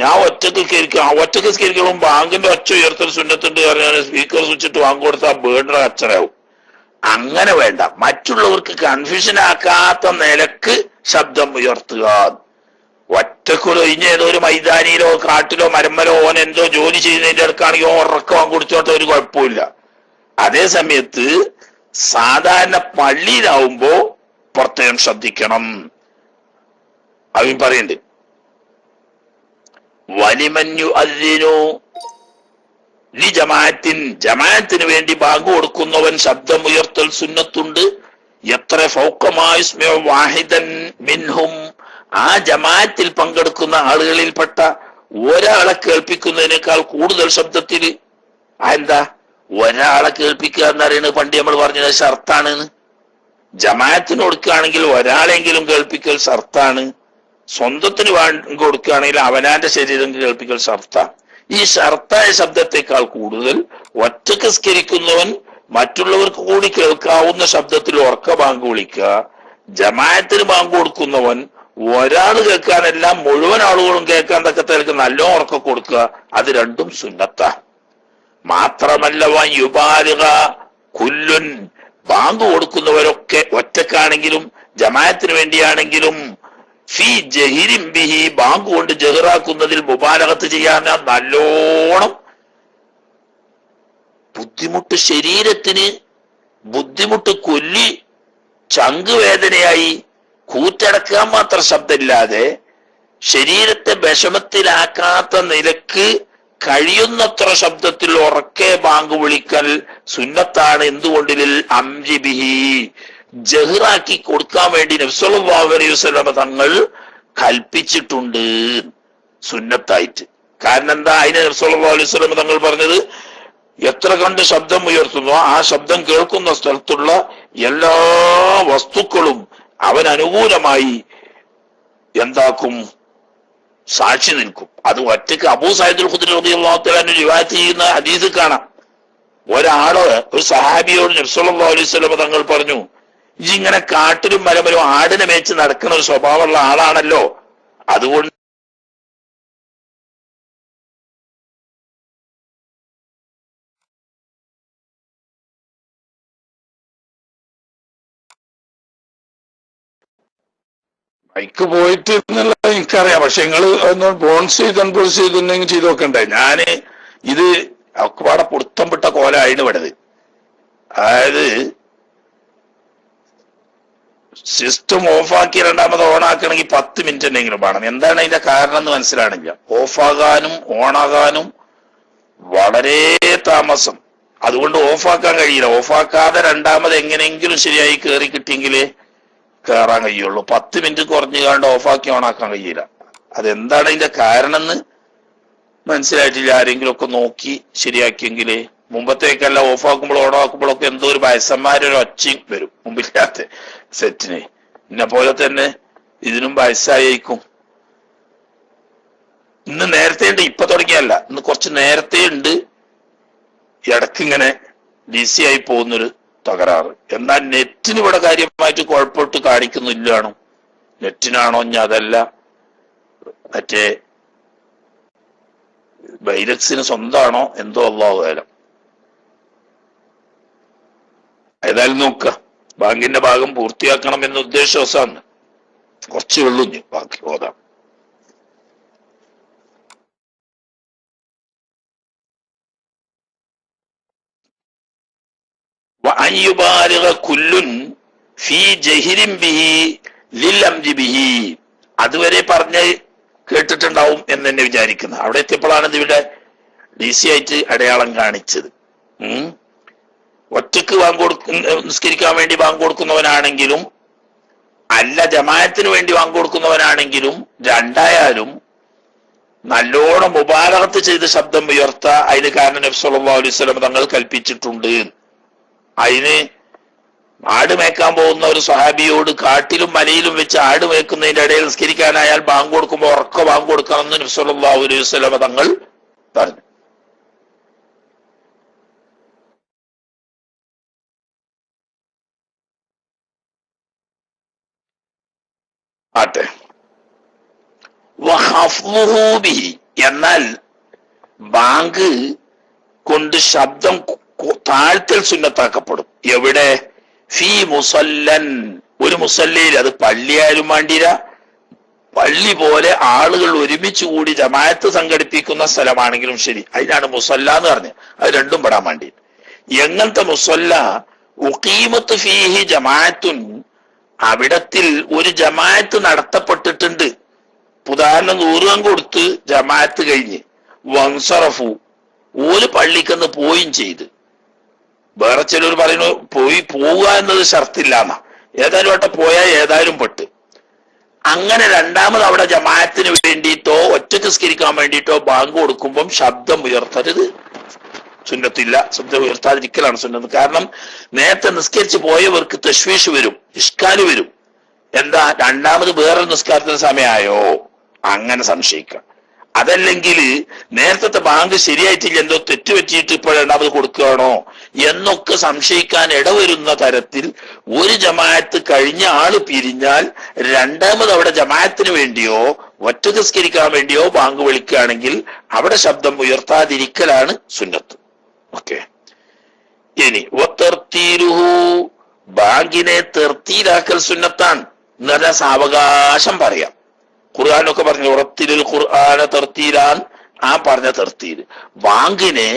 ഞാൻ ഒറ്റക്ക് സ്കരിക്കുമ്പോൾ ബാങ്കിന്റെ ഒച്ച ഉയർത്തൽ സുന്നത്തുണ്ട് പറഞ്ഞാൽ സ്പീക്കർ സ്വിച്ചിട്ട് വാങ്ങി കൊടുത്താൽ വേണ്ട അച്ചറാവും. അങ്ങനെ വേണ്ട, മറ്റുള്ളവർക്ക് കൺഫ്യൂഷൻ ആക്കാത്ത നിലക്ക് ശബ്ദം ഉയർത്തുക. ഒറ്റക്കൊഴിഞ്ഞ് ഏതോ ഒരു മൈതാനിയിലോ കാട്ടിലോ മരമ്മലോ ഓൻ എന്തോ ജോലി ചെയ്യുന്നതിന്റെ അടുക്കാണെങ്കിൽ ഉറക്കം കുടിച്ചോട്ട് ഒരു കുഴപ്പമില്ല. അതേ സമയത്ത് സാധാരണ പള്ളിയിലാവുമ്പോ പ്രത്യേകം ശ്രദ്ധിക്കണം. അവൻ പറയുന്നുണ്ട്, വലിമഞ്ഞു അദ്ദിനു ലി ജമാഅത്തിൻ, ജമാഅത്തിന് വേണ്ടി ബാങ്ക് കൊടുക്കുന്നവൻ ശബ്ദം ഉയർത്തൽ സുന്നത്തുണ്ട്. എത്ര ഫൗഖ മാ യുസ്മിഉ വാഹിദൻ മിൻഹും, ആ ജമാഅത്തിൽ പങ്കെടുക്കുന്ന ആളുകളിൽപ്പെട്ട ഒരാളെ കേൾപ്പിക്കുന്നതിനേക്കാൾ കൂടുതൽ ശബ്ദത്തിൽ. എന്താ ഒരാളെ കേൾപ്പിക്കുക എന്ന് പറയുന്നത്? പണ്ട് നമ്മൾ പറഞ്ഞത് ഷർത്താണ്. ജമാഅത്തിന് കൊടുക്കുകയാണെങ്കിൽ ഒരാളെങ്കിലും കേൾപ്പിക്കൽ ഷർത്താണ്. സ്വന്തത്തിന് കൊടുക്കുകയാണെങ്കിൽ അവനാന്റെ ശരീരം കേൾപ്പിക്കൽ ഷർത്താണ്. ഈ ഷർത്തായ ശബ്ദത്തെക്കാൾ കൂടുതൽ ഒറ്റക്ക് സ്കരിക്കുന്നവൻ മറ്റുള്ളവർക്ക് കൂടി കേൾക്കാവുന്ന ശബ്ദത്തിൽ ഉറക്ക ബാങ്ക് വിളിക്കുക. ജമാഅത്തിന് ബാങ്ക് കൊടുക്കുന്നവൻ ഒരാൾ കേൾക്കാനല്ല മുഴുവൻ ആളുകളും കേൾക്കാൻ തക്കത്തേക്ക് നല്ല ഉറക്കം കൊടുക്കുക. അത് രണ്ടും സുന്നത്താ. മാത്രമല്ല യുബാലിഗ കുല്ലുൻ, ബാങ്ക് കൊടുക്കുന്നവരൊക്കെ ഒറ്റക്കാണെങ്കിലും ജമാഅത്തിന് വേണ്ടിയാണെങ്കിലും ഫി ജഹിരിൻ ബിഹി, ബാങ്ക് കൊണ്ട് ജഹറാക്കുന്നതിൽ മുബാലഗത്ത് ചെയ്യാൻ നല്ലോണം ബുദ്ധിമുട്ട്, ശരീരത്തിന് ബുദ്ധിമുട്ട്, കൊല്ലി ചങ്ക് വേദനയായി കൂറ്റടക്കാൻ മാത്രം ശബ്ദമില്ലാതെ ശരീരത്തെ വിഷമത്തിലാക്കാത്ത നിലക്ക് കഴിയുന്നത്ര ശബ്ദത്തിൽ ഉറക്കെ ബാങ്ക് വിളിക്കൽ സുന്നത്താണ്. എന്തുകൊണ്ടിൽ അംജിബിഹി, ജഹ്റാക്കി കൊടുക്കാൻ വേണ്ടി നബി സല്ലല്ലാഹു അലൈഹി വസല്ലം തങ്ങൾ കൽപ്പിച്ചിട്ടുണ്ട് സുന്നത്തായിട്ട്. കാരണം എന്താ? അതിന് നബി സല്ലല്ലാഹു അലൈഹി വസല്ലം തങ്ങൾ പറഞ്ഞത്, എത്ര കണ്ട് ശബ്ദം ഉയർത്തുന്നു ആ ശബ്ദം കേൾക്കുന്ന സ്ഥലത്തുള്ള എല്ലാ വസ്തുക്കളും അവൻ അനുകൂലമായി എന്താക്കും? സാക്ഷി നിൽക്കും. അത് ഒറ്റക്ക് അബൂ സഈദുൽ ഖുദ്രി റളിയല്ലാഹു തആല റിവായത്ത് ചെയ്യുന്ന ഹദീസ് കാണാം. ഒരാള് ഒരു സഹാബിയോട് നബി സല്ലല്ലാഹു അലൈഹി വസല്ലം തങ്ങൾ പറഞ്ഞു, ഇങ്ങനെ കാട്ടിലും മലമലും ആടിനെ മേച്ച് നടക്കുന്ന ഒരു സ്വഭാവമുള്ള ആളാണല്ലോ, അതുകൊണ്ട് ബൈക്ക് പോയിട്ട് എന്നുള്ള എനിക്കറിയാം. പക്ഷെ നിങ്ങൾ ഒന്ന് ബോൺസ് ചെയ്ത് കൺപോസ് ചെയ്തിട്ടുണ്ടെങ്കിൽ ചെയ്ത് നോക്കണ്ടേ? ഞാന് ഇത് ഒക്കെപാടെ പൊടുത്തം വിട്ട കോലായിരുന്നു പെടത്. അതായത് സിസ്റ്റം ഓഫാക്കി രണ്ടാമത് ഓണാക്കണമെങ്കിൽ 10 മിനിറ്റ് എന്തെങ്കിലും വേണം. എന്താണ് അതിന്റെ കാരണം എന്ന് മനസ്സിലാണില്ല. ഓഫാകാനും ഓണാകാനും വളരെ താമസം. അതുകൊണ്ട് ഓഫാക്കാൻ കഴിയില്ല. ഓഫാക്കാതെ രണ്ടാമത് എങ്ങനെയെങ്കിലും ശരിയായി കയറി കിട്ടിയെങ്കിൽ കയറാൻ കഴിയുള്ളൂ. 10 മിനിറ്റ് കുറഞ്ഞു കണ്ട് ഓഫാക്കി ഓണാക്കാൻ കഴിയില്ല. അതെന്താണ് അതിന്റെ കാരണം എന്ന് മനസ്സിലായിട്ടില്ല. ആരെങ്കിലും ഒക്കെ നോക്കി ശരിയാക്കിയെങ്കിൽ മുമ്പത്തേക്കല്ല ഓഫാക്കുമ്പോൾ ഓണാക്കുമ്പോഴൊക്കെ എന്തോ ഒരു വയസ്സന്മാരൊരു ഒച്ചയും വരും മുമ്പില്ലാത്ത സെറ്റിന്. എന്നെ പോലെ തന്നെ ഇതിനും വയസ്സായിരിക്കും. ഇന്ന് നേരത്തെ ഉണ്ട്, ഇപ്പൊ തുടങ്ങിയല്ല, ഇന്ന് കുറച്ച് നേരത്തെ ഉണ്ട്. ഇടയ്ക്ക് ഇങ്ങനെ DC ആയി പോകുന്നൊരു തകരാറ്. എന്നാൽ നെറ്റിന് ഇവിടെ കാര്യമായിട്ട് കുഴപ്പമിട്ട് കാണിക്കുന്നില്ലാണോ? നെറ്റിനാണോ ഇനി അതല്ല മറ്റേ ബൈലക്സിന് സ്വന്തമാണോ എന്തോ അല്ലാഹു ആലം. ഏതായാലും നോക്കുക, ബാങ്കിന്റെ ഭാഗം പൂർത്തിയാക്കണം എന്ന ഉദ്ദേശവസാണ്. കുറച്ച് വെള്ളുഞ്ഞു ബാക്കി ഓതാം. അതുവരെ പറഞ്ഞ് കേട്ടിട്ടുണ്ടാവും എന്ന് തന്നെ വിചാരിക്കുന്നത്. അവിടെ എത്തിയപ്പോഴാണ് ഇവിടെ DC ആയിട്ട് അടയാളം കാണിച്ചത്. ഒറ്റക്ക് നിസ്കരിക്കാൻ വേണ്ടി ബാങ്ക് കൊടുക്കുന്നവനാണെങ്കിലും അല്ല ജമാഅത്തിന് വേണ്ടി ബാങ്ക് കൊടുക്കുന്നവനാണെങ്കിലും രണ്ടായാലും നല്ലോണം മുബാലഗത്ത് ചെയ്ത് ശബ്ദം ഉയർത്ത. അതിന് കാരണം നബി സല്ലല്ലാഹു അലൈഹി വസല്ലം തങ്ങൾ കൽപ്പിച്ചിട്ടുണ്ട്. അതിന് ആട് മേക്കാൻ പോകുന്ന ഒരു സ്വഹാബിയോട് കാട്ടിലും മലയിലും വെച്ച് ആട് മേക്കുന്നതിന്റെ ഇടയിൽ നിസ്കരിക്കാനായാൽ ബാങ്ക് കൊടുക്കുമ്പോൾ ഉറക്ക ബാങ്ക് കൊടുക്കണമെന്ന് നബി സല്ലല്ലാഹു അലൈഹി വസല്ലം തങ്ങൾ പറഞ്ഞു. ആട്ടെ. എന്നാൽ ബാങ്ക് കൊണ്ട് ശബ്ദം താഴ്ത്തൽ സുന്നത്താക്കപ്പെടും. എവിടെ? ഫീ മുസല്ലൻ, ഒരു മുസല്ലയിൽ, അത് പള്ളിയായാലും വേണ്ടിര, പള്ളി പോലെ ആളുകൾ ഒരുമിച്ച് കൂടി ജമാഅത്ത് സംഘടിപ്പിക്കുന്ന സ്ഥലമാണെങ്കിലും ശരി, അതിനാണ് മുസല്ല എന്ന് പറഞ്ഞത്. അത് രണ്ടും പെടാൻ വേണ്ടി. എങ്ങനത്തെ മുസല്ല? ഉഖീമത്ത് ഫീഹി ജമാഅത്തുൻ, അവിടത്തിൽ ഒരു ജമാഅത്ത് നടത്തപ്പെട്ടിട്ടുണ്ട്. ഉദാഹരണം 100 അംഗം കൊടുത്ത് ജമാഅത്ത് കഴിഞ്ഞ് വൻസറഫു, ഒരു പള്ളിക്കെന്ന് പോയും ചെയ്ത്. വേറെ ചിലർ പറയുന്നു പോവുക എന്നത് ഷർത്തില്ലാന്ന, ഏതായാലും വട്ടം പോയാൽ ഏതായാലും പെട്ട്. അങ്ങനെ രണ്ടാമത് അവിടെ ജമാഅത്തിന് വേണ്ടിയിട്ടോ ഒറ്റക്ക് നിസ്കരിക്കാൻ വേണ്ടിയിട്ടോ ബാങ്ക് കൊടുക്കുമ്പം ശബ്ദം ഉയർത്തരുത്, സുന്നത്തില്ല. ശബ്ദം ഉയർത്താതിരിക്കലാണ് സുന്നത്ത്. കാരണം നേരത്തെ നിസ്കരിച്ച് പോയവർക്ക് തശ്വീഷ് വരും, ഇഷ്കാല് വരും. എന്താ, രണ്ടാമത് വേറൊരു നിസ്കാരത്തിന് സമയമായോ അങ്ങനെ സംശയിക്കാം. അതല്ലെങ്കിൽ നേരത്തെ ബാങ്ക് ശരിയായിട്ടില്ല, എന്തോ തെറ്റുപറ്റിയിട്ട് ഇപ്പോൾ രണ്ടാമത് കൊടുക്കുകയാണോ എന്നൊക്കെ സംശയിക്കാൻ ഇടവരുന്ന തരത്തിൽ ഒരു ജമാഅത്ത് കഴിഞ്ഞ ആള് പിരിഞ്ഞാൽ രണ്ടാമത് അവിടെ ജമാഅത്തിന് വേണ്ടിയോ ഒറ്റക്ക് നിസ്കരിക്കാൻ വേണ്ടിയോ ബാങ്ക് വിളിക്കുകയാണെങ്കിൽ അവിടെ ശബ്ദം ഉയർത്താതിരിക്കലാണ് സുന്നത്ത്. ഓക്കെ. ഇനി വതർത്തീലുഹു, ബാങ്കിനെ തെർത്തീലാക്കൽ സുന്നത്താണ്. എന്ന് പറഞ്ഞാൽ സാവകാശം പറയാം. ഖുർആനൊക്കെ പറഞ്ഞു ഉറത്തിലുൽ ഖുർആന തെർത്തീലാൻ, ആ പറഞ്ഞ തെർത്തീല്. ബാങ്കിനെ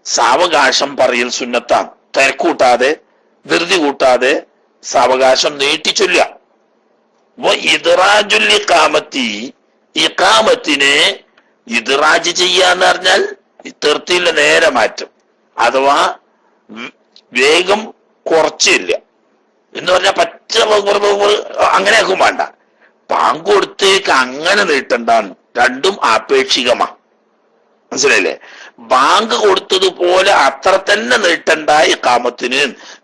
സാവകാശം പറയൽ സുന്നത്താണ്. തിരക്കൂട്ടാതെ ധൃതി കൂട്ടാതെ സാവകാശം നീട്ടിച്ചൊല്ല. ഇദ്റാജുൽ ഇഖാമത്തി, ഇഖാമത്തിനെ ഇദ്റാജ് ചെയ്യാന്ന് പറഞ്ഞാൽ തെർത്തീലിന്റെ നേരെ മാറ്റം, അഥവാ വേഗം കുറച്ചില്ല എന്ന് പറഞ്ഞാൽ പച്ച അങ്ങനെയാക്കും വേണ്ട. ബാങ്ക് കൊടുത്തേക്ക് അങ്ങനെ നീട്ടണ്ടാണ്. രണ്ടും ആപേക്ഷികമാ, മനസ്സിലായില്ലേ? ബാങ്ക് കൊടുത്തതുപോലെ അത്ര തന്നെ നീട്ടണ്ട ഇഖാമത്തിന്.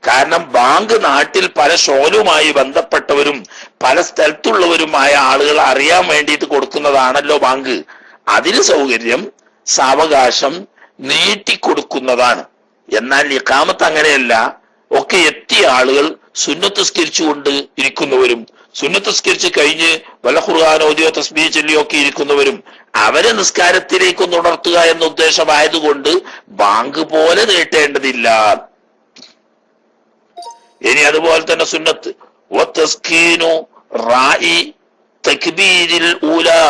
കാരണം ബാങ്ക് നാട്ടിൽ പല ഷോലുമായി ബന്ധപ്പെട്ടവരും പല സ്ഥലത്തുള്ളവരുമായ ആളുകൾ അറിയാൻ വേണ്ടിയിട്ട് കൊടുക്കുന്നതാണല്ലോ ബാങ്ക്. അതിന് സൗകര്യം സാവകാശം നീട്ടിക്കൊടുക്കുന്നതാണ്. എന്നാൽ ഇഖാമത്ത് അങ്ങനെയല്ല. ഒക്കെ എത്തിയ ആളുകൾ സുന്നത്ത് സ്കരിച്ചുകൊണ്ട് ഇരിക്കുന്നവരും സുന്നത്ത് സ്കരിച്ച് കഴിഞ്ഞ് വല്ല ഖുർആൻ ഓതിയോ തസ്ബീഹ് ചൊല്ലിയോ ഒക്കെ ഇരിക്കുന്നവരും അവരെ നിസ്കാരത്തിലേക്കൊന്ന് ഉണർത്തുക എന്ന ഉദ്ദേശമായതുകൊണ്ട് ബാങ്ക് പോലെ നീട്ടേണ്ടതില്ല. ഇനി അതുപോലെ തന്നെ സുന്നത്ത് വതസ്കീനു റാഇ തക്ബീരിൽ ഊലാ,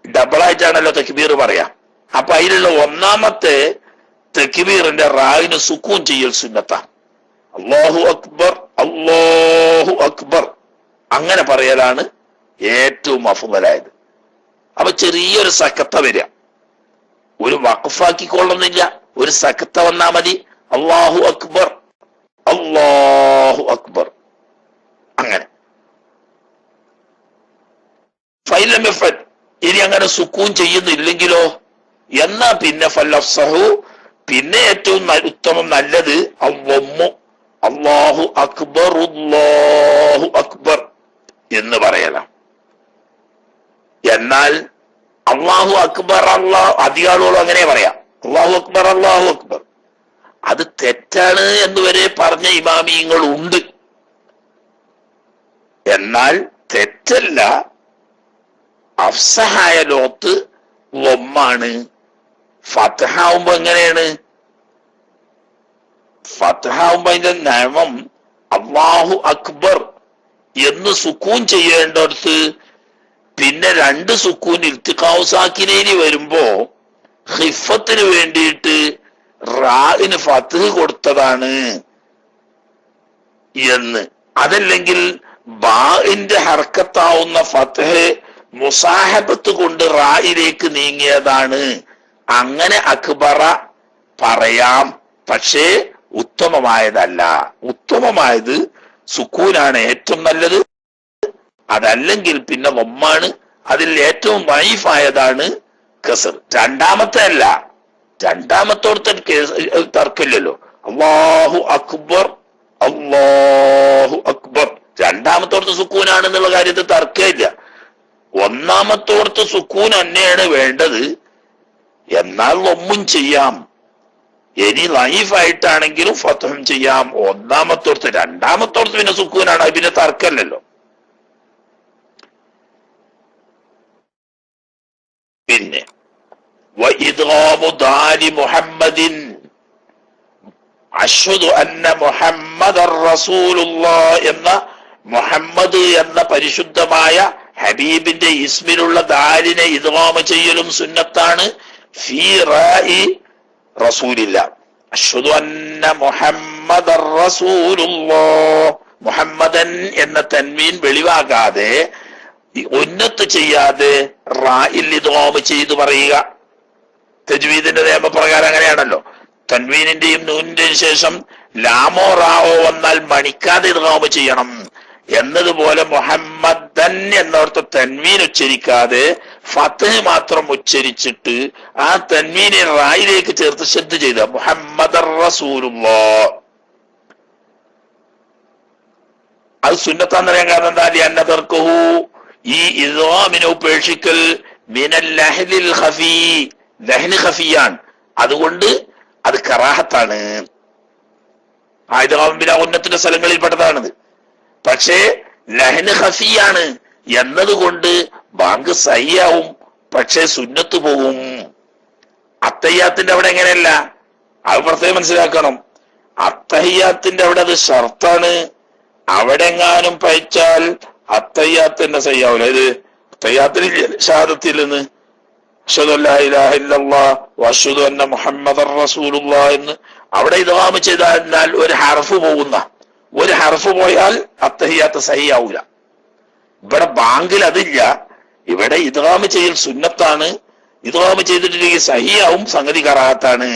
ഡബിളായിട്ടാണല്ലോ തക്ബീർ പറയാം. അപ്പൊ അതിലുള്ള ഒന്നാമത്തെ തക്ബീറിന്റെ റായിന് സുക്കൂൻ ചെയ്യൽ സുന്നത്താ. അല്ലാഹു അക്ബർ അല്ലാഹു അക്ബർ അങ്ങനെ പറയലാണ് ഏറ്റവും അഫ്ളലായത്. അപ്പൊ ചെറിയൊരു സക്കത്ത വരിക, ഒരു വഖഫാക്കിക്കൊള്ളുന്നില്ല, ഒരു സക്കത്ത വന്നാ മതി. അല്ലാഹു അക്ബർ അല്ലാഹു അക്ബർ അങ്ങനെ. ഫൈലമിഫൻ ഇനി അങ്ങനെ സുക്കൂൻ ചെയ്യുന്നില്ലെങ്കിലോ എന്നാ പിന്നെ ഫല്ലഫ്സഹു പിന്നെ ഏറ്റവും ഉത്തമം നല്ലത് അവ്വമ്മു അല്ലാഹു അക്ബർ അല്ലാഹു അക്ബർ എന്ന് പറയണം. എന്നാൽ അല്ലാഹു അക്ബർ അല്ലാഹു അധികാളുകളും അങ്ങനെ പറയാം, അല്ലാഹു അക്ബർ അല്ലാഹു അക്ബർ. അത് തെറ്റാണ് എന്ന് വരെ പറഞ്ഞ ഇമാമിയങ്ങളുണ്ട്. എന്നാൽ തെറ്റല്ല, അഫ്സഹായ ലോത്ത് വമ്മാണ്. ഫത്ഹാവുമ്പോ എങ്ങനെയാണ്? ഫത്ഹാവുമ്പോ അതിന്റെ നിയമം അല്ലാഹു അക്ബർ എന്ന് സുക്കൂൻ ചെയ്യേണ്ടടുത്ത് പിന്നെ 2 സുക്കൂൻ ഇൽത്തിഖാഉ സാക്കിനൈനി വരുമ്പോ ഖിഫത്തിന് വേണ്ടിയിട്ട് റാഇന് ഫത്ഹ് കൊടുത്തതാണ് എന്ന്. അതല്ലെങ്കിൽ ബാഇന്റെ ഹർക്കത്താവുന്ന ഫത്ഹ് മുസാഹബത്ത് കൊണ്ട് റായിലേക്ക് നീങ്ങിയതാണ്. അങ്ങനെ അക്ബറ പറയാം, പക്ഷേ ഉത്തമമായതല്ല. ഉത്തമമായത് സുക്കൂനാണ് ഏറ്റവും നല്ലത്. അതല്ലെങ്കിൽ പിന്നെ വമ്മാണ്. അതിൽ ഏറ്റവും വൈഫായതാണ് കസർ. രണ്ടാമത്തെ അല്ല, രണ്ടാമത്തോടത്തെ തർക്കമില്ലല്ലോ. അല്ലാഹു അക്ബർ അല്ലാഹു അക്ബർ രണ്ടാമത്തോടത്ത് സുക്കൂനാണെന്നുള്ള കാര്യത്തിൽ തർക്കമില്ല. ഒന്നാമത്തോടത്ത് സുക്കൂൻ തന്നെയാണ് വേണ്ടത്. എന്നാൽ ഒന്നും ചെയ്യാം. ഇനി ലൈഫായിട്ടാണെങ്കിലും ഫത്ഹും ചെയ്യാം. ഒന്നാമത്തോടത്ത്. രണ്ടാമത്തോടത്ത് പിന്നെ സുക്കൂനാണ്, പിന്നെ തർക്കമല്ലല്ലോ. പിന്നെ വഇദ്ഗാമു ദാലി മുഹമ്മദിൻ അശ്ഹദു അന്ന മുഹമ്മദർ റസൂലുള്ളാഹ് എന്ന മുഹമ്മദ് എന്ന പരിശുദ്ധമായ ഹബീബിന്റെ ഇസ്മിലുള്ള ദാലിനെ ഇദ്ഗാം ചെയ്യലും സുന്നത്താണ്. ഫീ റാഇ റസൂലില്ലാഹ് അശ്ഹദു അന്ന മുഹമ്മദർ റസൂലുള്ളാഹ് മുഹമ്മദൻ എന്ന തൻവീൻ വെളിവാകാതെ ഉന്നത്ത് ചെയ്യാതെ റായിൽ ഇദ്ഗാം ചെയ്തു പറയുക. തജ്വീദിന്റെ നിയമപ്രകാരം അങ്ങനെയാണല്ലോ. തൻവീനിന്റെയും നൂനിന്റെയും ശേഷം ലാമോ റാവോ വന്നാൽ മണിക്കാതെ ഇദ്ഗാം ചെയ്യണം എന്നതുപോലെ മുഹമ്മദൻ എന്നോർത്ത് തൻവീൻ ഉച്ചരിക്കാതെ ഫത്ഹ് മാത്രം ഉച്ചരിച്ചിട്ട് ആ തൻവീനെ റായിലേക്ക് ചേർത്ത് ശബ്ദ ചെയ്ത മുഹമ്മദർ റസൂലുള്ളാഹ്. അത് സുന്നത്താന്ന് പറയാൻ കാരണം എന്താ? ലിഅന്നതർക്കുഹു ഈ ഇദ്ഗാമിനെ ഉപേക്ഷിക്കൽ മിനൽ ലഹ്ലിൽ ഖഫീ ലഹ്ന് ഖഫിയാൻ, അതുകൊണ്ട് അത് കറാഹത്താണ്. ഇദ്ഗാം ബിലാ ഉന്നത്തിന്റെ സ്ഥലങ്ങളിൽ പെട്ടതാണിത്. പക്ഷേ ലഹ്ന് ഖഫിയാണ് എന്നതുകൊണ്ട് ബാങ്ക് സഹിയാവും, പക്ഷെ സുന്നത്ത് പോകും. അത്തഹിയ്യാത്തിന്റെ അവിടെ എങ്ങനെയല്ല, അത് പ്രത്യേകം മനസ്സിലാക്കണം. അത്തഹിയ്യാത്തിന്റെ അവിടെ അത് ഷർത്താണ്. അവിടെ എങ്ങാനും പയച്ചാൽ അത്തഹിയ്യാത്തിന്റെ സഹിയാവില്ല. ഇത് അത്തഹിയ്യാത്തിന് ഷഹാദത്തിൽ നിന്ന് അശ്ഹദു അല്ലാ ഇലാഹ ഇല്ലല്ലാഹ് വഅശ്ഹദു അന്ന മുഹമ്മദർ റസൂലുള്ളാഹ് എന്ന് അവിടെ ഇദ്ഗാം ചെയ്താൽ ഒരു ഹർഫ് പോകുന്ന, ഒരു ഹർഫ് പോയാൽ അത്തഹിയ്യാത്ത് സഹിയാവൂല. ഇവിടെ ബാങ്കിൽ അതില്ല. ഇവിടെ ഇദ്ഗാം ചെയ്യൽ സുന്നത്താണ്. ഇദ്ഗാം ചെയ്തിട്ടില്ലെങ്കിൽ സഹിയാവും, സംഗതി കറാഹത്താണ്.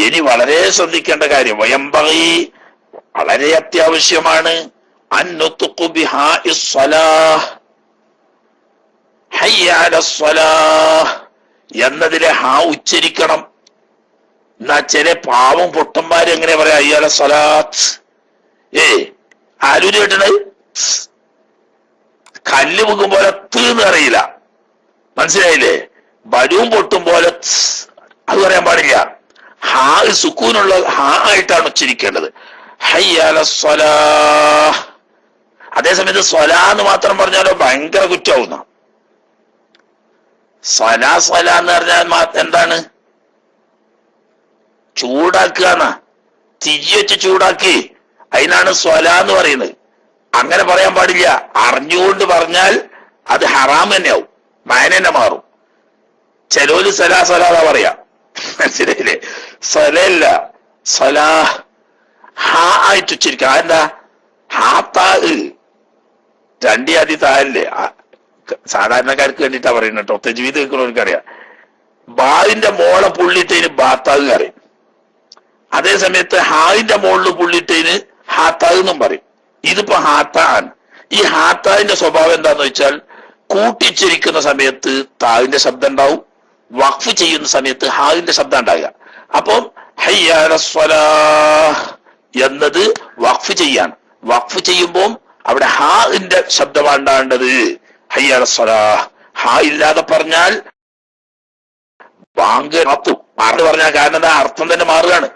ഇനി വളരെ ശ്രദ്ധിക്കേണ്ട കാര്യം, വയംബഗി വളരെ അത്യാവശ്യമാണ് അന്നുത്ഖു ബിഹാഇസ് സ്വലാഹ് ഹയ്യ അലസ് സ്വലാഹ് എന്നതിലെ ഹാ ഉച്ചരിക്കണം. എന്നാ ചില പാവം പൊട്ടന്മാര് എങ്ങനെ പറയാ ഹയ്യ അലസ് സ്വലാത്ത്? ആലൂര് കേട്ടത് കല്ല് മുക്കും പോലെ തീന്ന് അറിയില്ല, മനസ്സിലായില്ലേ? ബലൂൺ പൊട്ടും പോലെ അത് പറയാൻ പാടില്ല. ഹാ സുക്കൂനുള്ള ഹാ ആയിട്ടാണ് ഉച്ചരിക്കേണ്ടത്. ഹയ്യ അലസ് സ്വലാഹ്. അതേസമയത്ത് സ്വലാ എന്ന് മാത്രം പറഞ്ഞാലോ ഭയങ്കര കുറ്റാവുന്ന. സ്വലാ സ്വലാ എന്ന് പറഞ്ഞാൽ എന്താണ്? ചൂടാക്കുക എന്നാ. തിരി വെച്ച് ചൂടാക്കി, അതിനാണ് സ്വലാ എന്ന് പറയുന്നത്. അങ്ങനെ പറയാൻ പാടില്ല. അറിഞ്ഞുകൊണ്ട് പറഞ്ഞാൽ അത് ഹറാം തന്നെയാവും, മാന തന്നെ മാറും. ചെലോല് സലാ സലാ പറയാ, മനസ്സിലായില്ലേ? സ്വലല്ല, സ്വലാഹ് ഹാ ആയിട്ട് ഉച്ചരിക്കുക. എന്താ? ഹാ താ രണ്ടി ആദ്യ താല്ലേ. സാധാരണക്കാർക്ക് വേണ്ടിയിട്ടാ പറയുന്നത് കേട്ടോ. തജ്വീദ് കേൾക്കുന്നവർക്കറിയാം. ബാവിന്റെ മോളെ പുള്ളിട്ടതിന് ബാത്താഗ് അറിയും. അതേ സമയത്ത് ഹായിന്റെ മോളില് പുള്ളിട്ടതിന് ഹാത്താഗ് എന്നും പറയും. ഇതിപ്പോ ഹാത്താൻ. ഈ ഹാത്താവിന്റെ സ്വഭാവം എന്താന്ന് വെച്ചാൽ കൂട്ടിച്ചിരിക്കുന്ന സമയത്ത് താവിന്റെ ശബ്ദം ഉണ്ടാവും, വഖഫ് ചെയ്യുന്ന സമയത്ത് ഹാവിന്റെ ശബ്ദം ഉണ്ടാകുക. അപ്പം ഹയ്യ അലസ് സ്വലാഹ് എന്നത് വഖഫ് ചെയ്യാണ്. വഖഫ് ചെയ്യുമ്പോൾ അവിടെ ഹാന്റെ ശബ്ദമാണ് ഉണ്ടാകേണ്ടത്. ഹയ്യ അലസ് സ്വലാഹ്. ഹാ ഇല്ലാതെ പറഞ്ഞാൽ ബാങ്ക് മാറി പറഞ്ഞാൽ കാരണം എന്താ, അർത്ഥം തന്നെ മാറുകയാണ്.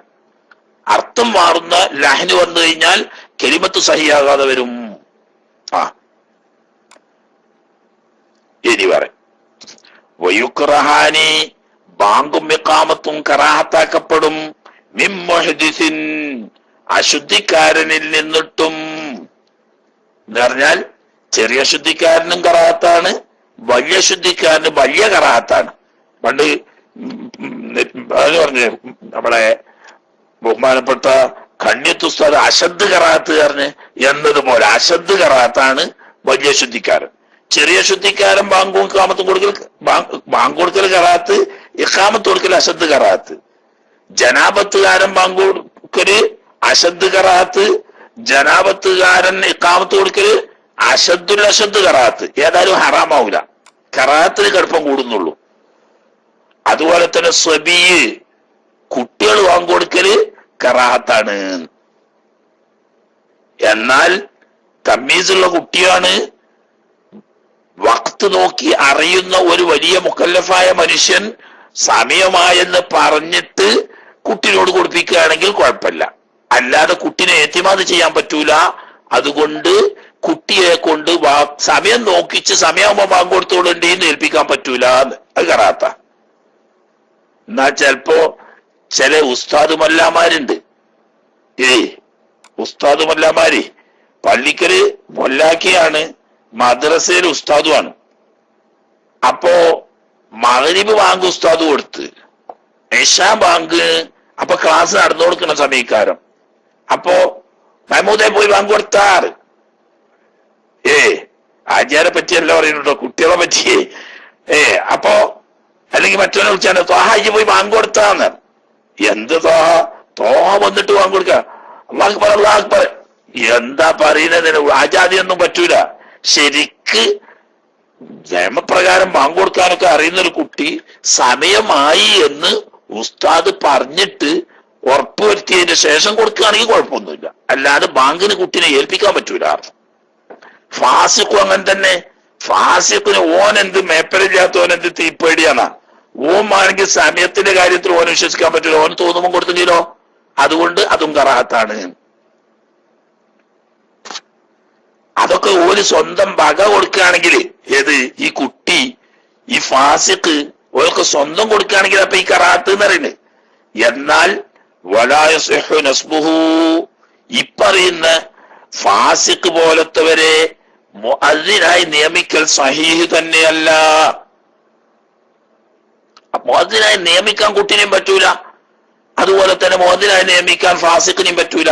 അർത്ഥം മാറുന്ന ലഹ്ന് വന്നു കഴിഞ്ഞാൽ കലിമത്ത് സഹിയാകാതെ വരും. ഇനി പറയും വയുക്റഹാനി, ബാങ്കും ഇഖാമത്തും കറാഹത്താക്കപ്പെടും, മിൻ മുഹ്ദിസിൻ, അശുദ്ധിക്കാരനിൽ നിന്നിട്ടും. എന്ന് പറഞ്ഞാൽ ചെറിയ ശുദ്ധിക്കാരനും കറാഹത്താണ്, വലിയ ശുദ്ധിക്കാരന് വലിയ കറാഹത്താണ്. പണ്ട് അത് പറഞ്ഞ് നമ്മളെ ബഹുമാനപ്പെട്ട കണ്യത്ത് ഉസ്താദ് അശദ് കറാഹത്ത് പറഞ്ഞ് എന്നതുപോലെ അശദ് കറാഹത്താണ് വലിയ ശുദ്ധിക്കാരൻ. ചെറിയ ശുദ്ധിക്കാരൻ ബാങ്കും ഇഖാമത്തും കൊടുക്കൽ, ബാങ്ക് കൊടുക്കൽ കറാഹത്ത്, ഇഖാമത്ത് കൊടുക്കൽ അശദ് കറാഹത്ത്. ജനാപത്തുകാരൻ ബാങ്ക് കൊടുക്കല് അശദ് കറാഹത്ത്, ജനാപത്തുകാരൻ ഇഖാമത്ത് കൊടുക്കല് അശദ്ദുൽ അശദ് കറാഹത്ത്. ഏതായാലും ഹറാമാവൂല, കറാഹത്തിന് കടുപ്പം കൂടുന്നുള്ളൂ. അതുപോലെ തന്നെ സ്വബിയ്, കുട്ടികൾ ബാങ്ക് കൊടുക്കല് കറാഹത്താണ്. എന്നാൽ തമ്മീസുള്ള കുട്ടിയാണ്, വഖ്ത് നോക്കി അറിയുന്ന ഒരു വലിയ മുക്കല്ലഫായ മനുഷ്യൻ സമയമായെന്ന് പറഞ്ഞിട്ട് കുട്ടിനോട് കൊടുപ്പിക്കുകയാണെങ്കിൽ കുഴപ്പമില്ല. അല്ലാതെ കുട്ടിനെ ഏത്തിമാത് ചെയ്യാൻ പറ്റൂല. അതുകൊണ്ട് കുട്ടിയെ കൊണ്ട് സമയം നോക്കിച്ച് സമയമാകുമ്പോ ബാങ്ക് കൊടുത്തോളുണ്ടെന്ന് ഏൽപ്പിക്കാൻ പറ്റൂല. അത് കറാത്ത. എന്നാ ചിലപ്പോ ചില ഉസ്താദ് മല്ലാമാരുണ്ട്. ഉസ്താദ് മല്ലാമാര് പള്ളിക്കല് മൊല്ലാക്കിയാണ്, മദ്രസയിൽ ഉസ്താദുമാണ്. അപ്പോ മഗ്രിബ് ബാങ്ക് ഉസ്താദ് കൊടുത്ത്, ഇശാ ബാങ്ക് അപ്പൊ ക്ലാസ് നടന്നു കൊടുക്കുന്ന സമീകാരം. അപ്പോ മഹമൂദെ പോയി ബാങ്ക് കൊടുത്താറ്. ആചാരെ പറ്റിയല്ല പറയുന്നുണ്ടോ, കുട്ടികളെ പറ്റിയേ. അപ്പോ അല്ലെങ്കിൽ മറ്റവനെ വിളിച്ചാണ് തോഹ ഇജ്ജ് പോയി ബാങ്ക് കൊടുത്താന്ന്. എന്ത് തോഹ? തോഹ വന്നിട്ട് ബാങ്ക് കൊടുക്ക, അല്ലാഹു അക്ബർ അല്ലാഹു അക്ബർ. എന്താ പറയുന്നതിന്? ആചാര്യൊന്നും പറ്റൂല. ശരിക്ക് നിയമപ്രകാരം ബാങ്ക് കൊടുക്കാനൊക്കെ അറിയുന്നൊരു കുട്ടി സമയമായി എന്ന് ഉസ്താദ് പറഞ്ഞിട്ട് ഉറപ്പുവരുത്തിയതിന് ശേഷം കൊടുക്കുകയാണെങ്കിൽ കുഴപ്പമൊന്നുമില്ല. അല്ലാതെ ബാങ്കിന് കുട്ടിനെ ഏൽപ്പിക്കാൻ പറ്റൂല. ഫാസിഖും അങ്ങനെ തന്നെ. ഫാസിഖിന് ഓനെന്ത് മേപ്പരില്ലാത്തവനെന്ത് തീപ്പേടിയാന്നാ. ഓമാണെങ്കിൽ സമയത്തിന്റെ കാര്യത്തിൽ ഓനെ വിശ്വസിക്കാൻ പറ്റൂല. ഓന് തോന്നുമ്പോൾ കൊടുത്തില്ലല്ലോ. അതുകൊണ്ട് അതും കറാഹത്താണ്. അതൊക്കെ ഓര് സ്വന്തം വക കൊടുക്കുകയാണെങ്കിൽ, ഏത് ഈ കുട്ടി ഈ ഫാസിഖ് ഓർക്ക് സ്വന്തം കൊടുക്കുകയാണെങ്കിൽ അപ്പൊ ഈ കറാഹത്ത് എന്ന് പറയുന്നത്. എന്നാൽ വലായസ്ഹു നസ്ബുഹു, ഇപ്പറയുന്ന ഫാസിഖ് പോലത്തവരെ മുഅദ്ദിനായി നിയമിക്കൽ സഹീഹ് തന്നെയല്ല. മുഅദ്ദിനായി നിയമിക്കാൻ കുട്ടിനെയും പറ്റൂല, അതുപോലെ തന്നെ മുഅദ്ദിനായി നിയമിക്കാൻ ഫാസിഖിനെയും പറ്റൂല.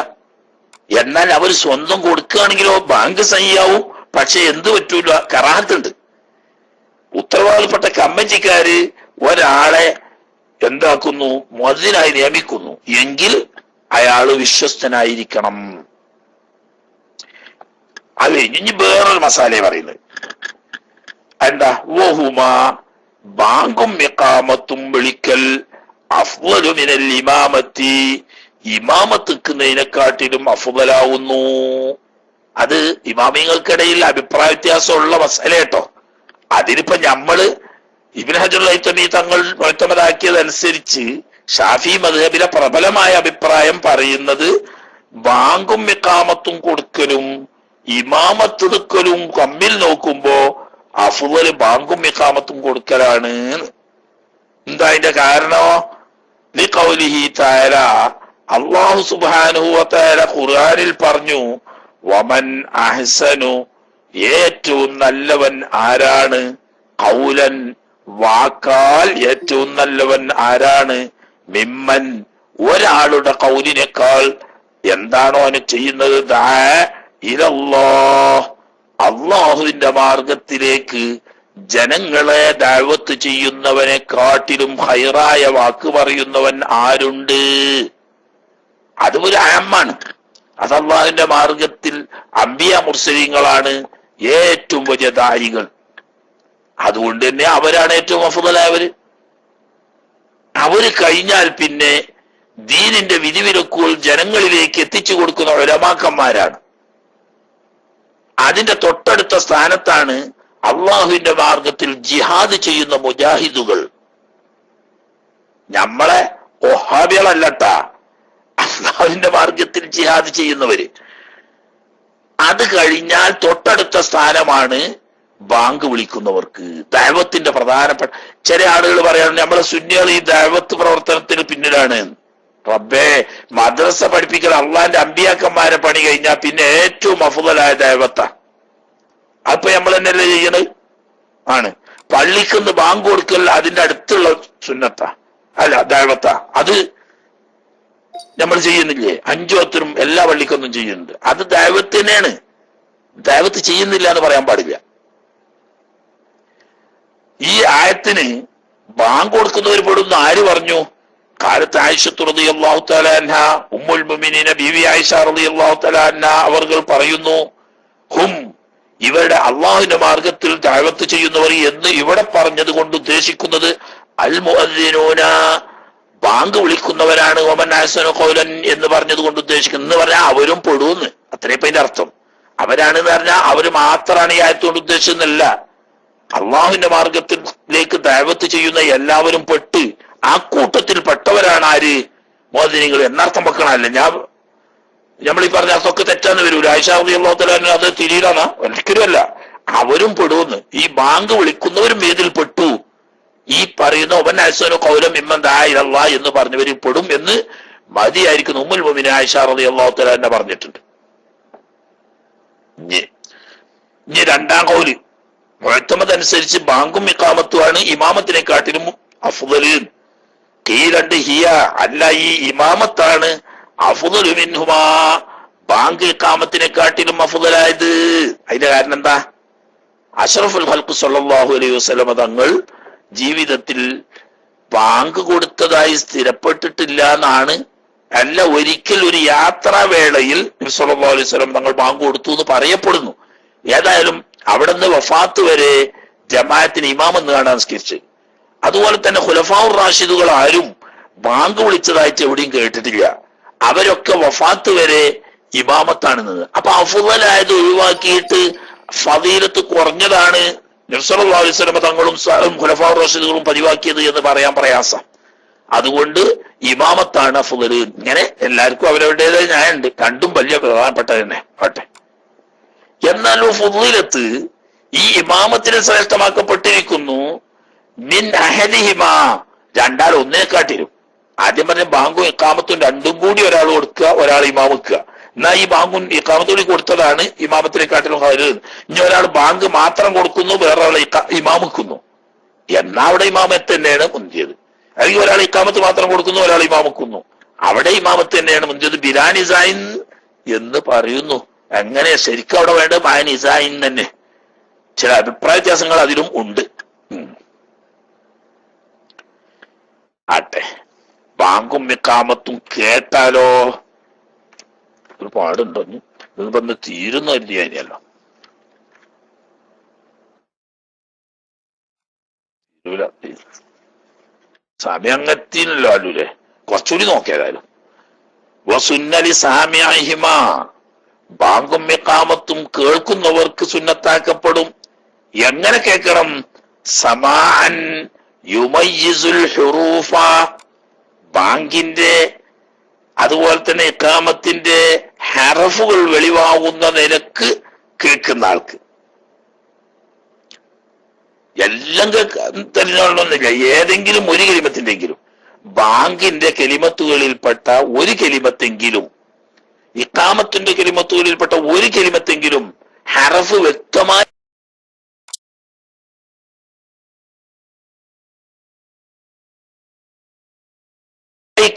എന്നാൽ അവർ സ്വന്തം കൊടുക്കുകയാണെങ്കിലോ ബാങ്ക് സഹിയാവും. പക്ഷെ എന്ത് പറ്റൂല, കറാഹത്തുണ്ട്. ഉത്തരവാദപ്പെട്ട കമ്മിറ്റിക്കാര് ഒരാളെ എന്താക്കുന്നു, മുഅദ്ദിനായി നിയമിക്കുന്നു എങ്കിൽ അയാള് വിശ്വസ്തനായിരിക്കണം. അത് ഇനി വേറൊരു മസാല പറയുന്നത് എന്താ, വഹുമാ, ബാങ്കും ഇഖാമത്തും വിളിക്കൽ അഫ്ളലു മിനൽ ഇമാമത്തി, ഇമാമത്തിക്കുന്നതിനെക്കാട്ടിലും അഫ്ളലാവുന്നു. അത് ഇമാമിങ്ങൾക്കിടയിൽ അഭിപ്രായ വ്യത്യാസമുള്ള മസാല കേട്ടോ. അതിനിപ്പോ നമ്മള് ഇബ്നു ഹജറുൽ ഹൈതമി തങ്ങൾ മുഅ്തമദാക്കിയതനുസരിച്ച് ഷാഫി മദ്ഹബിലെ പ്രബലമായ അഭിപ്രായം പറയുന്നത് ബാങ്കും ഇഖാമത്തും കൊടുക്കലും ഇമാമത്തെടുക്കലും തമ്മിൽ നോക്കുമ്പോ അഫ്ളൽ ബാങ്കും ഇഖാമത്തും കൊടുക്കലാണ്. എന്താ അതിന്റെ കാരണോ? ലിഖൗലിഹി തആല, അല്ലാഹു സുബ്ഹാനഹു വ തആല ഖുർആനിൽ പറഞ്ഞു, വമൻ അഹ്സനു, ഏറ്റവും നല്ലവൻ ആരാണ്, ഖൗലൻ, വാക്കാൽ ഏറ്റവും നല്ലവൻ ആരാണ്, മിമ്മൻ, ഒരാളുടെ ഖൗലിനേക്കാൾ എന്താണോ അവന് ചെയ്യുന്നത്, ദാ ഇലല്ലാഹ്, അള്ളാഹുവിന്റെ മാർഗത്തിലേക്ക് ജനങ്ങളെ ദഅവത്ത് ചെയ്യുന്നവനെ കാട്ടിലും ഹൈറായ വാക്ക് പറയുന്നവൻ ആരുണ്ട്? അത് ഒരു ആമാണ്. അത് അള്ളാഹുവിന്റെ മാർഗത്തിൽ അംബിയ മുർസലീങ്ങളാണ് ഏറ്റവും വലിയ ദായികൾ. അതുകൊണ്ട് തന്നെ അവരാണ് ഏറ്റവും അഫ്ളലായവര്. അവര് കഴിഞ്ഞാൽ പിന്നെ ദീനിന്റെ വിധിവിലക്കുകൾ ജനങ്ങളിലേക്ക് എത്തിച്ചു കൊടുക്കുന്ന ഉലമാക്കന്മാരാണ്. അതിന്റെ തൊട്ടടുത്ത സ്ഥാനത്താണ് അള്ളാഹുവിന്റെ മാർഗത്തിൽ ജിഹാദ് ചെയ്യുന്ന മുജാഹിദുകൾ. നമ്മളെ വഹാബികളല്ലട്ടാ, അള്ളാഹുവിന്റെ മാർഗത്തിൽ ജിഹാദ് ചെയ്യുന്നവര്. അത് കഴിഞ്ഞാൽ തൊട്ടടുത്ത സ്ഥാനമാണ് ബാങ്ക് വിളിക്കുന്നവർക്ക്. ദഅവത്തിന്റെ പ്രധാനപ്പെട്ട ചില ആളുകൾ പറയാണ് നമ്മളെ സുന്നികൾ ഈ ദഅവത്ത് പ്രവർത്തനത്തിന് പിന്നിലാണ്. റബ്ബേ, മദ്രസ പഠിപ്പിക്കൽ അള്ളാന്റെ അമ്പിയാക്കന്മാരെ പണി കഴിഞ്ഞാൽ പിന്നെ ഏറ്റവും അഫ്ളലായ ദഅവത്താ. അപ്പൊ നമ്മൾ തന്നെയല്ലേ ചെയ്യണത്? ആണ്. പള്ളിക്കൊന്ന് ബാങ്ക് കൊടുക്കൽ അതിന്റെ അടുത്തുള്ള സുന്നത്താ, അല്ല ദഅവത്താ. അത് നമ്മൾ ചെയ്യുന്നില്ലേ? 5 വക്തിനും എല്ലാ പള്ളിക്കൊന്നും ചെയ്യുന്നുണ്ട്. അത് ദഅവത്ത് തന്നെയാണ്. ദഅവത്ത് ചെയ്യുന്നില്ല എന്ന് പറയാൻ പാടില്ല. ഈ ആയത്തിന് ബാങ്ക് കൊടുക്കുന്നവർ പെടുന്ന ആര് പറഞ്ഞു? കാലത്ത് ആയിഷത്ത് റളിയല്ലാഹു തആല അൻഹ, ഉമ്മുൽ മുഅ്മിനീന ബീവി ആയിഷ റളിയല്ലാഹു തആല അൻഹ അവർ പറയുന്നു, ഹും, ഇവരുടെ അള്ളാഹുവിന്റെ മാർഗത്തിൽ ദഅവത്ത് ചെയ്യുന്നവർ എന്ന് ഇവിടെ പറഞ്ഞത് കൊണ്ട് ഉദ്ദേശിക്കുന്നത് അൽ മുഅദ്ദിനൂന, ബാങ്ക് വിളിക്കുന്നവരാണ്. വമൻ അഹ്സനു ഖൗലൻ എന്ന് പറഞ്ഞത് കൊണ്ട് ഉദ്ദേശിക്കുന്നത് എന്ന് പറഞ്ഞാൽ അവരും പെടുമെന്ന്. അത്രയും അതിന്റെ അർത്ഥം. അവരാണെന്ന് പറഞ്ഞാൽ അവര് മാത്രമാണ് ഈ ആയത്തോണ്ട് ഉദ്ദേശിച്ചെന്നല്ല. അള്ളാഹുവിന്റെ മാർഗത്തിലേക്ക് ദഅവത്ത് ചെയ്യുന്ന എല്ലാവരും പെട്ട് ആ കൂട്ടത്തിൽ പെട്ടവരാണ് ആര്? മുഅദ്ദിനീങ്ങൾ എന്നർത്ഥം വെക്കണമല്ല. നമ്മൾ ഈ പറഞ്ഞ അർത്ഥമൊക്കെ തെറ്റാന്ന് വരൂല. ആയിഷ റളിയല്ലാഹു തആല അത് തിരിയിലാണോ? ഒരിക്കലും അല്ല. അവരും പെടുമെന്ന്. ഈ ബാങ്ക് വിളിക്കുന്നവരും ഏതിൽ പെട്ടു? ഈ പറയുന്ന വമൻ അഹ്സനു ഖൗലൻ മിമ്മൻ ദഅ ഇലല്ലാഹ് എന്ന് പറഞ്ഞവരിൽ പെടും എന്ന് മതിയായിരിക്കുന്നു ഉമ്മുൽ മുഅ്മിനീന ആയിഷ റളിയല്ലാഹു തആല തന്നെ പറഞ്ഞിട്ടുണ്ട്. ഇനി രണ്ടാം ഖൗല് മുഅ്തമദ് അനുസരിച്ച് ബാങ്കും ഇഖാമത്തുമാണ് ഇമാമത്തിനെക്കാട്ടിലും അഫ്ളല്. ഖീലണ്ട് ഹിയ, അല്ല, ഈ ഇമാമത്താണ് അഫ്ളലു മിൻഹുമാ, ബാങ്ക് ഇഖാമത്തിനെക്കാട്ടിലും അഫ്ളലായത്. അതിന്റെ കാരണം എന്താ? അഷ്റഫുൽ ഖൽഖ് സ്വല്ലല്ലാഹു അലൈഹി വസല്ലം തങ്ങൾ ജീവിതത്തിൽ ബാങ്ക് കൊടുത്തതായി സ്ഥിരപ്പെട്ടിട്ടില്ല എന്നാണ്. അല്ല, ഒരിക്കൽ ഒരു യാത്രാവേളയിൽ നബി സല്ലല്ലാഹു അലൈഹി വസല്ലം തങ്ങൾ ബാങ്ക് കൊടുത്തു എന്ന് പറയപ്പെടുന്നു. ഏതായാലും അവിടെ നിന്ന് വഫാത്ത് വരെ ജമാഅത്തിന് ഇമാം എന്ന് കാണാൻ നിസ്കരിച്ച്. അതുപോലെ തന്നെ ഖുലഫാഉർ റാഷിദുകൾ ആരും ബാങ്ക് വിളിച്ചതായിട്ട് എവിടെയും കേട്ടിട്ടില്ല. അവരൊക്കെ വഫാത്ത് വരെ ഇമാമത്താണ് നിന്നത്. അപ്പൊ അഫ്ളലായത് ഒഴിവാക്കിയിട്ട് ഫദീലത്ത് കുറഞ്ഞതാണ് നബി സല്ലല്ലാഹു അലൈഹി വസല്ലം തങ്ങളും ഖുലഫാഉർ റാഷിദുകളും പതിവാക്കിയത് എന്ന് പറയാൻ പ്രയാസം. അതുകൊണ്ട് ഇമാമത്താണ് അഫ്ളല്. ഇങ്ങനെ എല്ലാവർക്കും അവരവരുടേതായ ന്യായമുണ്ട്. രണ്ടും വലിയ പ്രധാനപ്പെട്ടത് തന്നെ ആട്ടെ. എന്നാലും ഫുളീലത്ത് ഈ ഇമാമത്തിന് ശ്രേഷ്ഠമാക്കപ്പെട്ടിരിക്കുന്നു മിൻ അഹദിഹിമാ, രണ്ടാൾ ഒന്നേക്കാട്ടിലും. ആദ്യം പറഞ്ഞ ബാങ്കും ഇഖാമത്തും രണ്ടും കൂടി ഒരാൾ കൊടുക്കുക, ഒരാൾ ഇമാം വെക്കുക. എന്നാ ഈ ബാങ്കും ഇഖാമത്തും കൂടി കൊടുത്തതാണ് ഇമാമത്തിനെക്കാട്ടിലും ഖൈറ്. ഇനി ഒരാൾ ബാങ്ക് മാത്രം കൊടുക്കുന്നു, വേറൊരാൾ ഇമാം വെക്കുന്നു, എന്നാ അവിടെ ഇമാമത്ത് തന്നെയാണ് മുന്തിയത്. അല്ലെങ്കിൽ ഒരാൾ ഇഖാമത്ത് മാത്രം കൊടുക്കുന്നു, ഒരാൾ ഇമാം വെക്കുന്നു, അവിടെ ഇമാമത്ത് തന്നെയാണ് മുന്തിയത്. ബിലാനിസൈൻ എന്ന് പറയുന്നു. എങ്ങനെ ശരിക്കും അവിടെ വേണ്ട മാനിസൈൻ തന്നെ. ചില അഭിപ്രായ വ്യത്യാസങ്ങൾ അതിലും ഉണ്ട്. ആട്ടെ, ബാങ്കും ഇഖാമത്തും കേട്ടാലോ ഒരു പാടുണ്ടോ? ഇത് പറഞ്ഞ് തീരുന്നില്ലല്ലോ. സമയങ്ങത്തിനല്ലോ അല്ലൂല്ലേ, കുറച്ചുകൂടി നോക്കിയതായാലും. വസുന്നലി സാമിഅഹിമാ, ബാങ്കും ഇഖാമത്തും കേൾക്കുന്നവർക്ക് സുന്നത്താക്കപ്പെടും. എങ്ങനെ കേൾക്കണം? സമാഅൻ യുമയ്യിസുൽ ഹുറൂഫ, ബാങ്കിന്റെ അതുപോലെ തന്നെ ഇഖാമത്തിന്റെ ഹറഫുകൾ വെളിവാകുന്ന നിലക്ക് കേൾക്കുന്ന ആൾക്ക്. എല്ലാം തെരഞ്ഞെടുന്നില്ല, ഏതെങ്കിലും ഒരു കലിമത്തിന്റെങ്കിലും, ബാങ്കിന്റെ കലിമത്തുകളിൽപ്പെട്ട ഒരു കലിമത്തെങ്കിലും, ഇഖാമത്തിന്റെ കലിമത്തുകളിൽപ്പെട്ട ഒരു കലിമത്തെങ്കിലും ഹറഫ് വ്യക്തമായി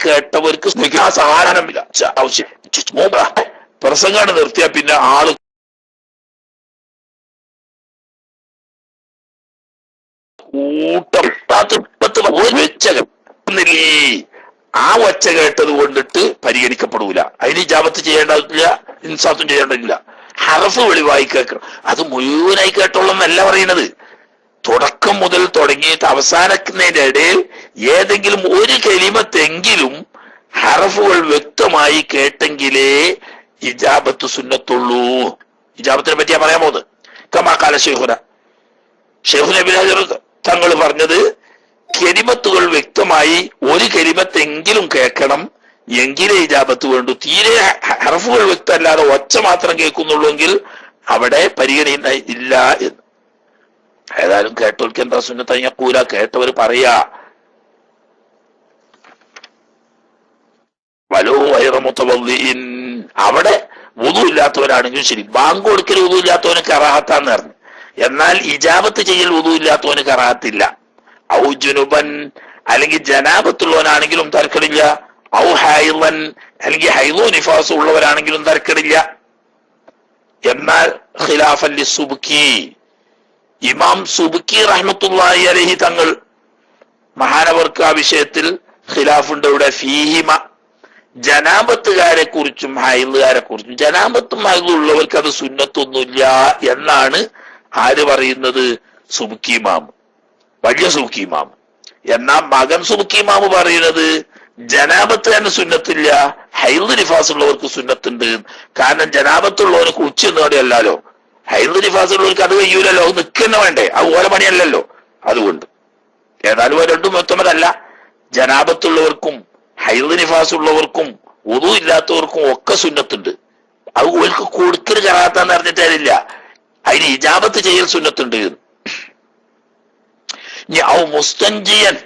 കേട്ടവർക്ക് സാധാരണമില്ല. ആവശ്യം പ്രസംഗാണ് നിർത്തിയ പിന്നെ ആള് കൂട്ടം ആ ഒച്ച കേട്ടത് കൊണ്ടിട്ട് പരിഗണിക്കപ്പെടൂല. അതിന് ഇജാബത്ത് ചെയ്യേണ്ടതില്ല, ഇൻസാത്തും ചെയ്യേണ്ടതില്ല. ഹറഫ് വെളിവായി കേൾക്കണം. അത് മുഴുവനായി കേട്ടോളന്നല്ല പറയുന്നത്. തുടക്കം മുതൽ തുടങ്ങിയിട്ട് അവസാനിക്കുന്നതിന്റെ ഇടയിൽ ഏതെങ്കിലും ഒരു കലിമത്തെങ്കിലും ഹറഫുകൾ വ്യക്തമായി കേട്ടെങ്കിലേ ഇജാബത്ത് സുന്നത്തുള്ളൂ. ഇജാബത്തിനെ പറ്റിയാ പറയാൻ പോകുന്നത്. കമാക്കാല ഷെയ്ഖുന ഇബ്നു ഹജർ തങ്ങൾ പറഞ്ഞത്, കലിമത്തുകൾ വ്യക്തമായി ഒരു കലിമത്തെങ്കിലും കേൾക്കണം, എങ്കിലേ ഇജാബത്ത് വേണ്ടു. തീരെ ഹർഫുകൾ വ്യക്തമല്ലാതെ ഒച്ച മാത്രം കേൾക്കുന്നുള്ളൂ എങ്കിൽ അവിടെ പരിഗണന ഇല്ല എന്ന്. ഏതായാലും കേട്ടവർക്ക് എന്താ സുന്നത്ത് യഖൂല, കേട്ടവർ പറയാ വലോ ഗൈറ മുതവദ്ദിഇൻ, അവിടെ വുദു ഇല്ലാത്തവരാണെങ്കിലും ശരി. ബാങ്ക് കൊടുക്കൽ വുദു ഇല്ലാത്തവന് കറാഹത്താന്ന് പറഞ്ഞു. എന്നാൽ ഇജാബത്ത് ചെയ്യൽ വുദു ഇല്ലാത്തവന് കറാഹത്തില്ല. ഔ ജുനുബൻ, അല്ലെങ്കിൽ ജനാബത്തുള്ളവനാണെങ്കിലും തർക്കടില്ല. ഔ ഹൈളൻ, അല്ലെങ്കിൽ ഹൈളോ നിഫാസ് ഉള്ളവരാണെങ്കിലും തർക്കടില്ല. എന്നാൽ ഖിലാഫൻ ലിസുബ്കി, ഇമാം സുബ്കി റഹ്മത്തുള്ളാഹി അലൈഹി തങ്ങൾ മഹാനവർക്ക് ആ വിഷയത്തിൽ ഖിലാഫുണ്ട്. ഇവിടെ ഫീഹിമ, ജനാബത്തുകാരെ കുറിച്ചും ഹൈലുകാരെ കുറിച്ചും. ജനാബത്തും ഹൈലും ഉള്ളവർക്ക് അത് സുന്നത്തൊന്നുമില്ല എന്നാണ് ആര് പറയുന്നത്? സുബ്കി ഇമാം, വലിയ സുബ്കി ഇമാം. എന്നാൽ മകൻ സുബ്കി ഇമാം പറയുന്നത് ജനാബത്ത് തന്നെ സുന്നത്തില്ല, ഹൈല് നിഫാസ് ഉള്ളവർക്ക് സുന്നത്തുണ്ട്. കാരണം ജനാബത്തുള്ളവന് കുളിച്ച് നേടിയല്ലോ, ഹൈല് നിഫാസ് ഉള്ളവർക്ക് അത് കഴിയൂലല്ലോ, നിൽക്കുന്ന വേണ്ടേ, അത് ഓരോ പണിയല്ലല്ലോ. അതുകൊണ്ട് ഏതായാലും രണ്ടും മൊത്തമല്ല. ജനാബത്തുള്ളവർക്കും ഹൈല് നിഫാസ് ഉള്ളവർക്കും വുദു ഇല്ലാത്തവർക്കും ഒക്കെ സുന്നത്തുണ്ട്. അത് ഓർക്ക് കൊടുക്കൽ കറാത്താന്ന് അറിഞ്ഞിട്ടില്ല, അതിന് ഇജാബത്ത് ചെയ്യൽ സുന്നത്തുണ്ട്. ഔ മുസ്തൻജിയൻ,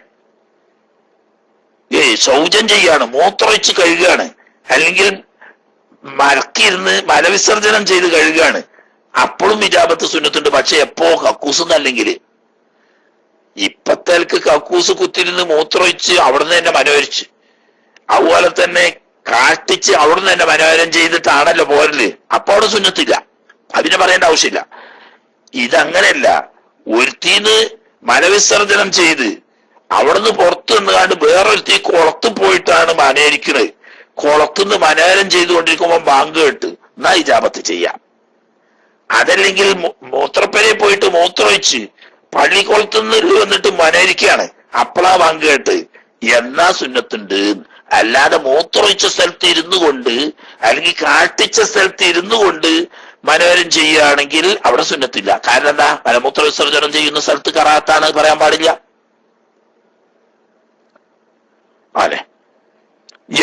ശൗചം ചെയ്യാണ്, മൂത്രമൊഴിച്ച് കഴുകുകയാണ്, അല്ലെങ്കിൽ മലക്കിരുന്ന് മലവിസർജനം ചെയ്ത് കഴുകുകയാണ്, അപ്പോഴും ഇജാബത്ത് സുന്നത്തുണ്ട്. പക്ഷെ എപ്പോ കക്കൂസെന്നല്ലെങ്കിൽ ഇപ്പത്തേക്ക് കക്കൂസ് കുത്തിരുന്ന് മൂത്രമൊഴിച്ച് അവിടുന്ന് തന്നെ മനോഹരിച്ച്, അതുപോലെ തന്നെ കാട്ടിച്ച് അവിടുന്ന് തന്നെ മനോഹരം ചെയ്തിട്ടാണല്ലോ പോരല്. അപ്പൊ അവിടെ സുന്നത്തില്ല, അതിനെ പറയേണ്ട ആവശ്യമില്ല. ഇതങ്ങനെയല്ല. ഒരുത്തീന്ന് മലവിസർജനം ചെയ്ത് അവിടുന്ന് പുറത്തു നിന്നുകാണ്ട് വേറൊരുത്തി കുളത്ത് പോയിട്ടാണ് മനോഹരിക്കുന്നത്. കുളത്തുനിന്ന് മനോഹരം ചെയ്തുകൊണ്ടിരിക്കുമ്പോ ബാങ്ക് കേട്ട് എന്നാ ഇജാബത്ത് ചെയ്യാം. അതല്ലെങ്കിൽ മൂത്രപ്പരയിൽ പോയിട്ട് മൂത്രമൊഴിച്ച് പള്ളിക്കുളത്തുനിന്ന് വന്നിട്ട് മനോഹരിക്കുകയാണ്, അപ്പളാ ബാങ്ക് കേട്ട് എന്നാ സുന്നത്തുണ്ട്. അല്ലാതെ മൂത്രമൊഴിച്ച സ്ഥലത്ത് ഇരുന്നു കൊണ്ട് അല്ലെങ്കിൽ കാട്ടിച്ച സ്ഥലത്ത് ഇരുന്നു കൊണ്ട് മനോഹരം ചെയ്യുകയാണെങ്കിൽ അവിടെ സുന്നത്തില്ല. കാരണം എന്താ? മലമൂത്ര വിസർജനം ചെയ്യുന്ന സ്ഥലത്ത് കറാത്താണ്, പറയാൻ പാടില്ല. അല്ലെ?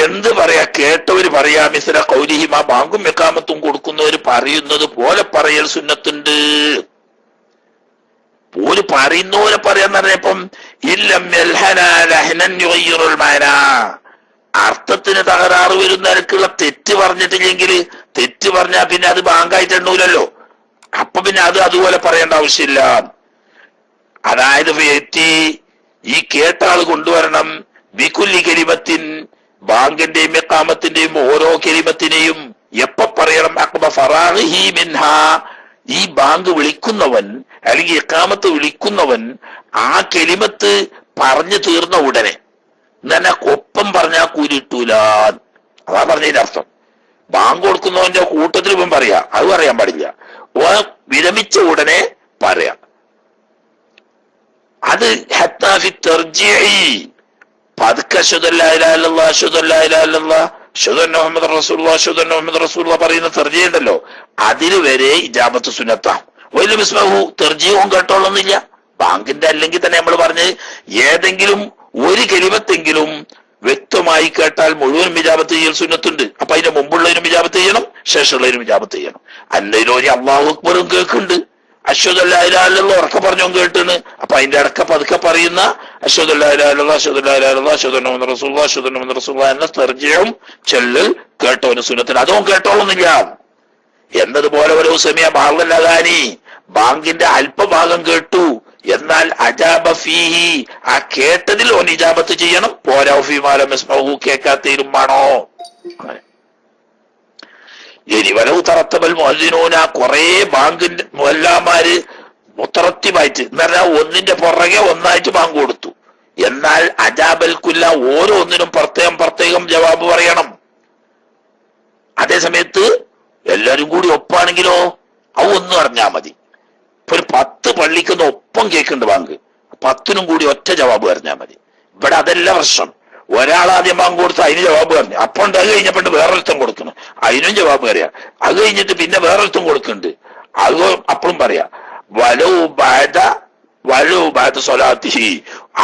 എന്ത് പറയാ? കേട്ടവര് പറയാ മിസ്ല കൗലിഹിമ, ബാങ്കും ഇഖാമത്തും കൊടുക്കുന്നവര് പറയുന്നത് പോലെ പറയൽ സുന്നത്തുണ്ട്. ഒരു പറയുന്നവരെ പറയാന്ന് പറഞ്ഞപ്പം അർത്ഥത്തിന് തകരാറ് വരുന്ന നിരക്കുള്ള തെറ്റ് പറഞ്ഞിട്ടില്ലെങ്കിൽ, തെറ്റ് പറഞ്ഞാൽ പിന്നെ അത് ബാങ്കായിട്ട് എണ്ണൂലല്ലോ. അപ്പൊ പിന്നെ അത് അതുപോലെ പറയേണ്ട ആവശ്യമില്ല. അതായത് ഈ കേട്ട ആള് കൊണ്ടുവരണം ബികുല്ലി കലിമത്തിൻ, ബാങ്കിന്റെയും ഇഖാമത്തിന്റെയും ഓരോ കലിമത്തിനെയും എപ്പ പറയണം? അഖബ ഫറാഹിഹി മിൻഹാ, ഈ ബാങ്ക് വിളിക്കുന്നവൻ അല്ലെങ്കിൽ ഇഖാമത്ത് വിളിക്കുന്നവൻ ആ കലിമത്ത് പറഞ്ഞു തീർന്ന ഉടനെ തന്നെ ഒപ്പം പറഞ്ഞാൽ കൂലിട്ടൂല. അതാ പറഞ്ഞതിന്റെ അർത്ഥം. ബാങ്ക് കൊടുക്കുന്നവന്റെ കൂട്ടത്തിൽ ഇവൻ പറയാ, അത് പറയാൻ പാടില്ല. വിരമിച്ച ഉടനെ പറയാം. അത് ഹത്താഫി തർജിഇ, പതുക്കെ പറയുന്ന തർജിയുണ്ടല്ലോ, അതിന് വരെ ഇജാബത്ത് സുന്നത്താം. വലിയ മിസ്ബഹു തെർജിയും കേട്ടോളന്നില്ല. ബാങ്കിന്റെ അല്ലെങ്കിൽ തന്നെ നമ്മൾ പറഞ്ഞ് ഏതെങ്കിലും ഒരു കലിമത്തെങ്കിലും വ്യക്തമായി കേട്ടാൽ മുഴുവൻ ഇജാബത്ത് ചെയ്യൽ സുന്നത്തുണ്ട്. അപ്പൊ അതിന്റെ മുമ്പുള്ളവരും ഇജാബത്ത് ചെയ്യണം, ശേഷമുള്ളവരും ഇജാബത്ത് ചെയ്യണം. അല്ലൊരു അല്ലാഹു അക്ബറും കേൾക്കുന്നുണ്ട്, അശ്ഹദു അല്ലാ ഇലാഹ ഇല്ലല്ലാഹ് ഉറക്കെ പറഞ്ഞോ കേട്ടാണ്. അപ്പൊ അതിന്റെ അടക്ക പതുക്കെ പറയുന്ന അശ്ഹദു അല്ലാ ഇലാഹ ഇല്ലല്ലാഹ് അശ്ഹദു അല്ലാ ഇലാഹ ഇല്ലല്ലാഹ് അശ്ഹദു അന്ന മുഹമ്മദൻ റസൂലുള്ളാഹ് അശ്ഹദു അന്ന മുഹമ്മദൻ റസൂലുള്ളാഹ് എന്ന തർജിഉം ചെല്ലൽ കേട്ടവന് സുന്നത്തിന്. അതും കേട്ടോളുന്നില്ല. എന്നതുപോലെ ഒരു സമയ ബാങ്കല്ലാതാനി, ബാങ്കിന്റെ അല്പഭാഗം കേട്ടു, എന്നാൽ അജാബ ഫീഹി, ആ കേട്ടതിൽ ഓൻ ഇജാബത്ത് ചെയ്യണം. പോരാ ഫീമാല മിസ്മഹു, കേൾക്കാത്തതിലും വേണോ? ഇനി വലവ് തറത്തബൽ മുഅദ്ദിനൂന, കുറെ ബാങ്കിന്റെ മുഅല്ലാമാര് മുത്തറത്തിബായിട്ട് എന്ന് പറഞ്ഞാൽ ഒന്നിന്റെ പുറകെ ഒന്നായിട്ട് ബാങ്ക് കൊടുത്തു. എന്നാൽ അജാബൽക്കുല്ല ഓരോന്നിനും പ്രത്യേകം പ്രത്യേകം ജവാബ് പറയണം. അതേ സമയത്ത് എല്ലാരും കൂടി ഒപ്പാണെങ്കിലോ അത് ഒന്ന് പറഞ്ഞാൽ മതി. ഇപ്പൊ ഒരു 10 പള്ളിക്കുന്ന ഒപ്പം കേൾക്കുന്നുണ്ട് ബാങ്ക്, 10നും കൂടി ഒറ്റ ജവാബ് പറഞ്ഞാൽ മതി. ഇവിടെ അതല്ല പ്രശ്നം. ഒരാളാദ്യം ബാങ്ക് കൊടുത്ത് അതിന് ജവാബ് പറഞ്ഞു, അപ്പൊ ഉണ്ട്. അത് കഴിഞ്ഞപ്പോണ്ട് വേറൊരുത്തം കൊടുക്കണം, അതിനും ജവാബ് പറയാ. അത് കഴിഞ്ഞിട്ട് പിന്നെ വേറൊരുത്തം കൊടുക്കുന്നുണ്ട്, അത് അപ്പോഴും പറയാ. വലു ബാധ സ്വലാത്തി.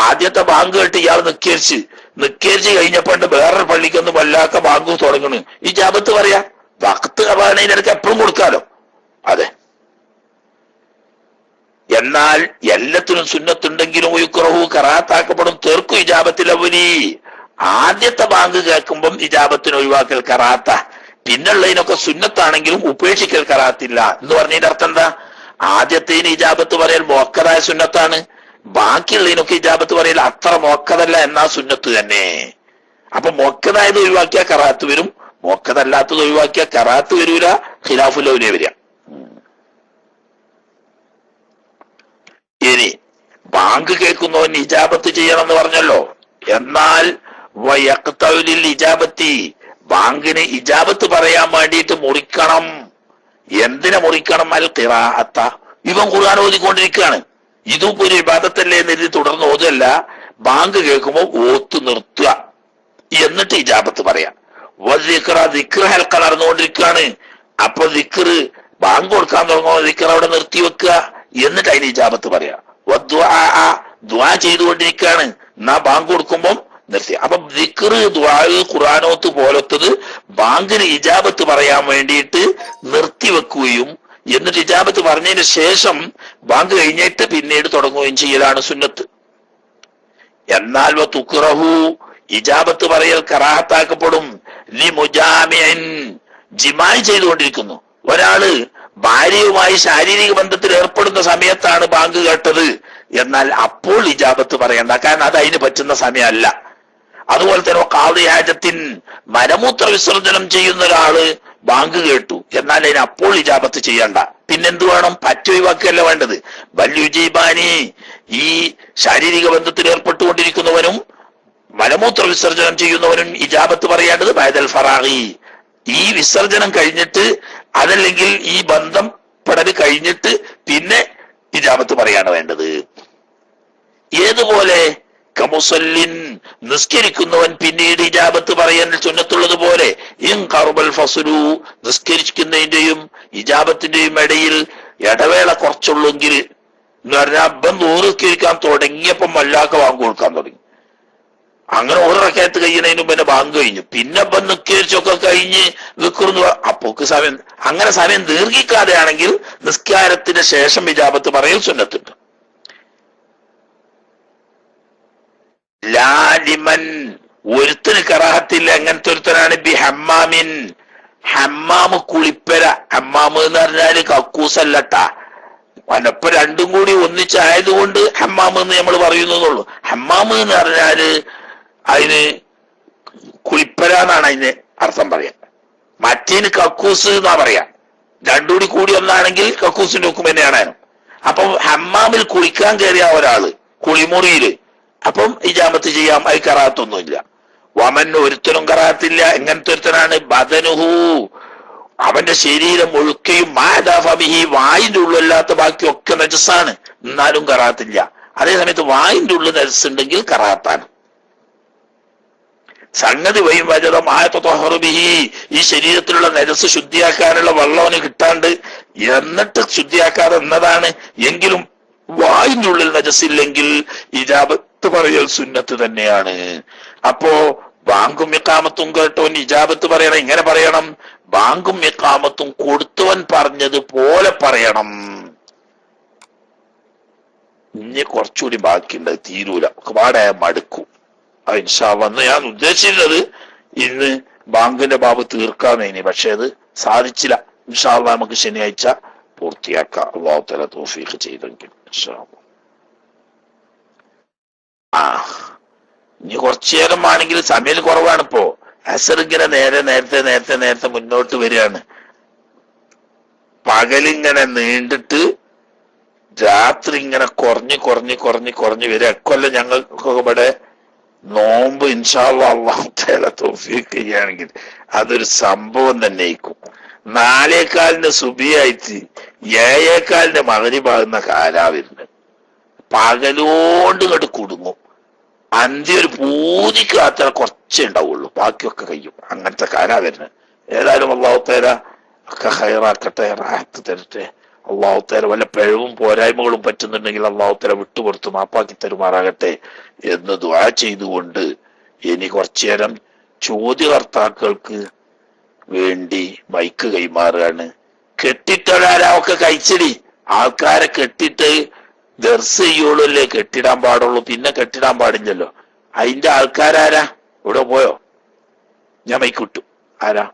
ആദ്യത്തെ ബാങ്ക് കേട്ട് ഇയാൾ നിക്കേരിച്ച് കഴിഞ്ഞപ്പോണ്ട് വേറൊരു പള്ളിക്കൊന്ന് വല്ലാത്ത ബാങ്ക് തുടങ്ങണ്, ഈ ജാബത്ത് പറയാ. വക്ത് അപാനയിലേക്ക് എപ്പോഴും കൊടുക്കാലോ. അതെ. എന്നാൽ എല്ലാത്തിനും സുന്നത്തുണ്ടെങ്കിലും ഉയക്കുറഹു കറാത്താക്കപ്പെടും. തീർക്കും ഇജാബത്തിലവലി. ആദ്യത്തെ ബാങ്ക് കേൾക്കുമ്പം ഇജാബത്തിന് ഒഴിവാക്കൽ കറാത്ത, പിന്നുള്ളതിനൊക്കെ സുന്നത്താണെങ്കിലും ഉപേക്ഷിക്കൽ കറാത്തില്ല എന്ന് പറഞ്ഞതിന്റെ അർത്ഥം എന്താ? ആദ്യത്തേന് ഇജാബത്ത് പറയൽ മോക്കതായ സുന്നത്താണ്, ബാക്കിയുള്ളതിനൊക്കെ ഇജാബത്ത് പറയൽ അത്ര മോക്കതല്ല, എന്നാ സുന്നത്ത് തന്നെ. അപ്പൊ മോക്കതായത് ഒഴിവാക്കിയാൽ കറാത്ത് വരും, മോക്കതല്ലാത്തത് ഒഴിവാക്കിയാൽ കറാത്ത് വരൂല, ഖിലാഫുല്ലൗലിയ വരിക. ഇനി ബാങ്ക് കേൾക്കുന്നവൻ ഇജാബത്ത് ചെയ്യണം എന്ന് പറഞ്ഞല്ലോ. എന്നാൽ ഇജാബത്തി, ബാങ്കിന് ഇജാബത്ത് പറയാൻ വേണ്ടിയിട്ട് മുറിക്കണം. എന്തിനെ മുറിക്കണം? അൽ ഖിറാഅത്ത. ഇവൻ ഖുർആൻ ഓതിക്കൊണ്ടിരിക്കുകയാണ്, ഇതും ഒരു ഇബാദത്തല്ലേ എന്ന് തുടർന്ന് ഓതല്ല. ബാങ്ക് കേൾക്കുമ്പോൾ ഓത്ത് നിർത്തുക, എന്നിട്ട് ഇജാബത്ത് പറയാം. ദിക്ർ ഹൽക്ക നടന്നുകൊണ്ടിരിക്കുകയാണ്, അപ്പൊ ദിക്ർ ബാങ്ക് കൊടുക്കാൻ തുടങ്ങുമ്പോൾ ദിക്ർ അവിടെ നിർത്തി വെക്കുക, എന്നിട്ട് അതിന് ഇജാബത്ത് പറയാം. ദുആ ചെയ്തുകൊണ്ടിരിക്കുകയാണ്, എന്നാ ബാങ്ക് കൊടുക്കുമ്പം നിർത്തി. അപ്പൊ ദിക്ർ, ദുആ, ഖുർആനോത്ത് പോലത്തത് ബാങ്കിന് ഇജാബത്ത് പറയാൻ വേണ്ടിയിട്ട് നിർത്തിവെക്കുകയും എന്നിട്ട് ഇജാബത്ത് പറഞ്ഞതിന് ശേഷം ബാങ്ക് കഴിഞ്ഞിട്ട് പിന്നീട് തുടങ്ങുകയും ചെയ്യലാണ് സുന്നത്ത്. എന്നാൽ തുക്റഹു, ഇജാബത്ത് പറയൽ കറാഹത്താക്കപ്പെടും. ജിമായി ചെയ്തുകൊണ്ടിരിക്കുന്നു ഒരാള്, ഭാര്യയുമായി ശാരീരിക ബന്ധത്തിൽ ഏർപ്പെടുന്ന സമയത്താണ് ബാങ്ക് കേട്ടത്, എന്നാൽ അപ്പോൾ ഇജാബത്ത് പറയണ്ട, കാരണം അത് അതിന് പറ്റുന്ന സമയമല്ല. അതുപോലെ തന്നെ ഖാദി ഹാജത്തിൻ, മലമൂത്ര വിസർജനം ചെയ്യുന്ന ഒരാള് ബാങ്ക് കേട്ടു, എന്നാൽ അതിന് അപ്പോൾ ഇജാബത്ത് ചെയ്യണ്ട. പിന്നെന്ത് വേണം? പറ്റൊഴിവാക്കുകയല്ല വേണ്ടത്. ബല്യുജീബാനി, ഈ ശാരീരിക ബന്ധത്തിൽ ഏർപ്പെട്ടുകൊണ്ടിരിക്കുന്നവനും മലമൂത്ര വിസർജനം ചെയ്യുന്നവനും ഇജാബത്ത് പറയേണ്ടത് ബഅദൽ ഫറാഗി, ഈ വിസർജനം കഴിഞ്ഞിട്ട്, അതല്ലെങ്കിൽ ഈ ബന്ധം പെടൽ കഴിഞ്ഞിട്ട് പിന്നെ ഇജാബത്ത് പറയാണ് വേണ്ടത്. ഏതുപോലെ? കമുസല്ലിൻ, നിസ്കരിക്കുന്നവൻ പിന്നീട് ഇജാബത്ത് പറയാൻ സുന്നത്തുള്ളത് പോലെ. ഇൻ ഖർബൽ ഫസ്ലു, നിസ്കരിക്കുന്നതിന്റെയും ഇജാബത്തിന്റെയും ഇടയിൽ ഇടവേള കുറച്ചുള്ളെങ്കിൽ എന്ന് പറഞ്ഞാൽ അബ്ബൻ നിസ്കരിക്കാൻ തുടങ്ങിയപ്പം മല്ലാക്ക ബാങ്ക് കൊടുക്കാൻ തുടങ്ങി. അങ്ങനെ ഒരു റക്അത്ത് കഴിയുന്നതിന് മുമ്പ് തന്നെ ബാങ്ക് കഴിഞ്ഞു, പിന്നെ അബ്ബൻ നിസ്കരിച്ചൊക്കെ കഴിഞ്ഞ് നിൽക്കുന്നു, അപ്പോക്ക് സമയം. അങ്ങനെ സമയം ദീർഘിക്കാതെ ആണെങ്കിൽ നിസ്കാരത്തിന് ശേഷം ഇജാബത്ത് പറയൽ സുന്നത്തുണ്ട്. ലാലിമൻ, ഒരുത്തിന് കറാഹത്തില്ല, എങ്ങനത്തെ ഒരുത്തനാണ്. ബി ഹമ്മാമിൻ, ഹമ്മാമ് കുളിപ്പര. ഹമ്മാമ് എന്ന് പറഞ്ഞാല് കക്കൂസല്ലട്ടാ, പലപ്പോ രണ്ടും കൂടി ഒന്നിച്ചായതുകൊണ്ട് ഹമ്മാമ് എന്ന് നമ്മൾ പറയുന്നുള്ളൂ. ഹമ്മാമ് എന്ന് പറഞ്ഞാല് അതിന് കുളിപ്പര എന്നാണ് അതിന് അർത്ഥം പറയാം. മറ്റേന് കക്കൂസ് എന്നാ പറയാ. രണ്ടുകൂടി കൂടി ഒന്നാണെങ്കിൽ കക്കൂസിന്റെ ഹുക്കം തന്നെയാണ്. അപ്പം ഹമ്മാമിൽ കുളിക്കാൻ കയറിയ ഒരാള് കുളിമുറിയില്, അപ്പം ഇജാബത്ത് ചെയ്യാം, അത് കറാത്തൊന്നുമില്ല. വമൻ, ഒരുത്തനും കറാത്തില്ല. എങ്ങനത്തെ ഒരുത്തനാണ്? ബദനുഹു, അവന്റെ ശരീരം ഒഴുക്കയും മാദാഫബിഹി, വായിന്റെ ഉള്ളല്ലാത്ത ബാക്കിയൊക്കെ നജസാണ്, എന്നാലും കറാത്തില്ല. അതേ സമയത്ത് വായിന്റെ ഉള്ളിൽ നജസുണ്ടെങ്കിൽ കറാത്താണ്. സംഗതി വൈം വജതം ആയത്തൊഹറുബിഹി, ഈ ശരീരത്തിലുള്ള നജസ് ശുദ്ധിയാക്കാനുള്ള വെള്ളവന് കിട്ടാണ്ട് എന്നിട്ട് ശുദ്ധിയാക്കാതെ എന്നതാണ്. എങ്കിലും വായിന്റെ ഉള്ളിൽ നജസില്ലെങ്കിൽ ഇജാബത്ത് പറയൽ സുന്നത്ത് തന്നെയാണ്. അപ്പോ ബാങ്കും ഇഖാമത്തും കേട്ടവൻ ഇജാബത്ത് പറയണം. ഇങ്ങനെ പറയണം, ബാങ്കും ഇഖാമത്തും കൊടുത്തവൻ പറഞ്ഞത് പോലെ പറയണം. ഇനി കുറച്ചുകൂടി ബാക്കിയുണ്ട്, തീരൂല, ഒരുപാട് മടുക്കും. ഇൻഷാ അല്ലാഹ് ഞാൻ ഉദ്ദേശിച്ചിരുന്നത് ഇന്ന് ബാങ്കിന്റെ ബാബ് തീർക്കാമെന്ന്, പക്ഷെ അത് സാധിച്ചില്ല. ഇൻഷാ അല്ലാഹ് നമുക്ക് ശനിയാഴ്ച പൂർത്തിയാക്കാം, അല്ലാഹു തആല തൗഫീഖ് ചെയ്തെങ്കിൽ. ഇൻഷാ അല്ലാഹ് ഇനി കുറച്ചു നേരം ആണെങ്കിൽ സമയം കുറവാണ്. ഇപ്പോ അസർ ഇങ്ങനെ നേരത്തെ മുന്നോട്ട് വരികയാണ്. പകലിങ്ങനെ നീണ്ടിട്ട് രാത്രി ഇങ്ങനെ കുറഞ്ഞ് വരും. എക്കൊല്ലം ഞങ്ങൾക്ക് ഇവിടെ നോമ്പ് ഇൻഷാ അല്ലാഹ് അല്ലാഹു തആല തൗഫീഖ് ചെയ്യുകയാണെങ്കിൽ അതൊരു സംഭവം തന്നെ ആയിരിക്കും. 4:15 സുബിയായിട്ട് 7:15 മഗ്‌രിബാകുന്ന കാലാ വരുന്നത്. പകലോണ്ട് ഇങ്ങോട്ട് കുടുങ്ങും. അന്ത്യ ഒരു പൂതിക്ക് അത്ര കുറച്ചേ ഉണ്ടാവുള്ളൂ, ബാക്കിയൊക്കെ കഴിയും. അങ്ങനത്തെ കാലാ വരുന്നത്. ഏതായാലും അല്ലാഹു തആല ഒക്കെ ഹൈറാക്കട്ടെ, റാഹത്ത് തരട്ടെ. അല്ലാഹു തആല വല്ല പിഴവും പോരായ്മകളും പറ്റുന്നുണ്ടെങ്കിൽ അല്ലാഹു തആല വിട്ടുപുറത്ത് മാപ്പാക്കി തരുമാറാകട്ടെ എന്ന് ദുആ ചെയ്തുകൊണ്ട് ഇനി കുറച്ചു നേരം ചോദ്യകർത്താക്കൾക്ക് വേണ്ടി മൈക്ക് കൈമാറുകയാണ്. കെട്ടിട്ടൊരാളൊക്കെ കഴിച്ചടി. ആൾക്കാരെ കെട്ടിട്ട് ദർസ് ചെയ്യുള്ളൂ അല്ലേ കെട്ടിടാൻ പാടുള്ളൂ, പിന്നെ കെട്ടിടാൻ പാടില്ലല്ലോ. അതിന്റെ ആൾക്കാരാരാ? ഇവിടെ പോയോ? ഞാൻ മൈക്ക് വിട്ടു. ആരാ?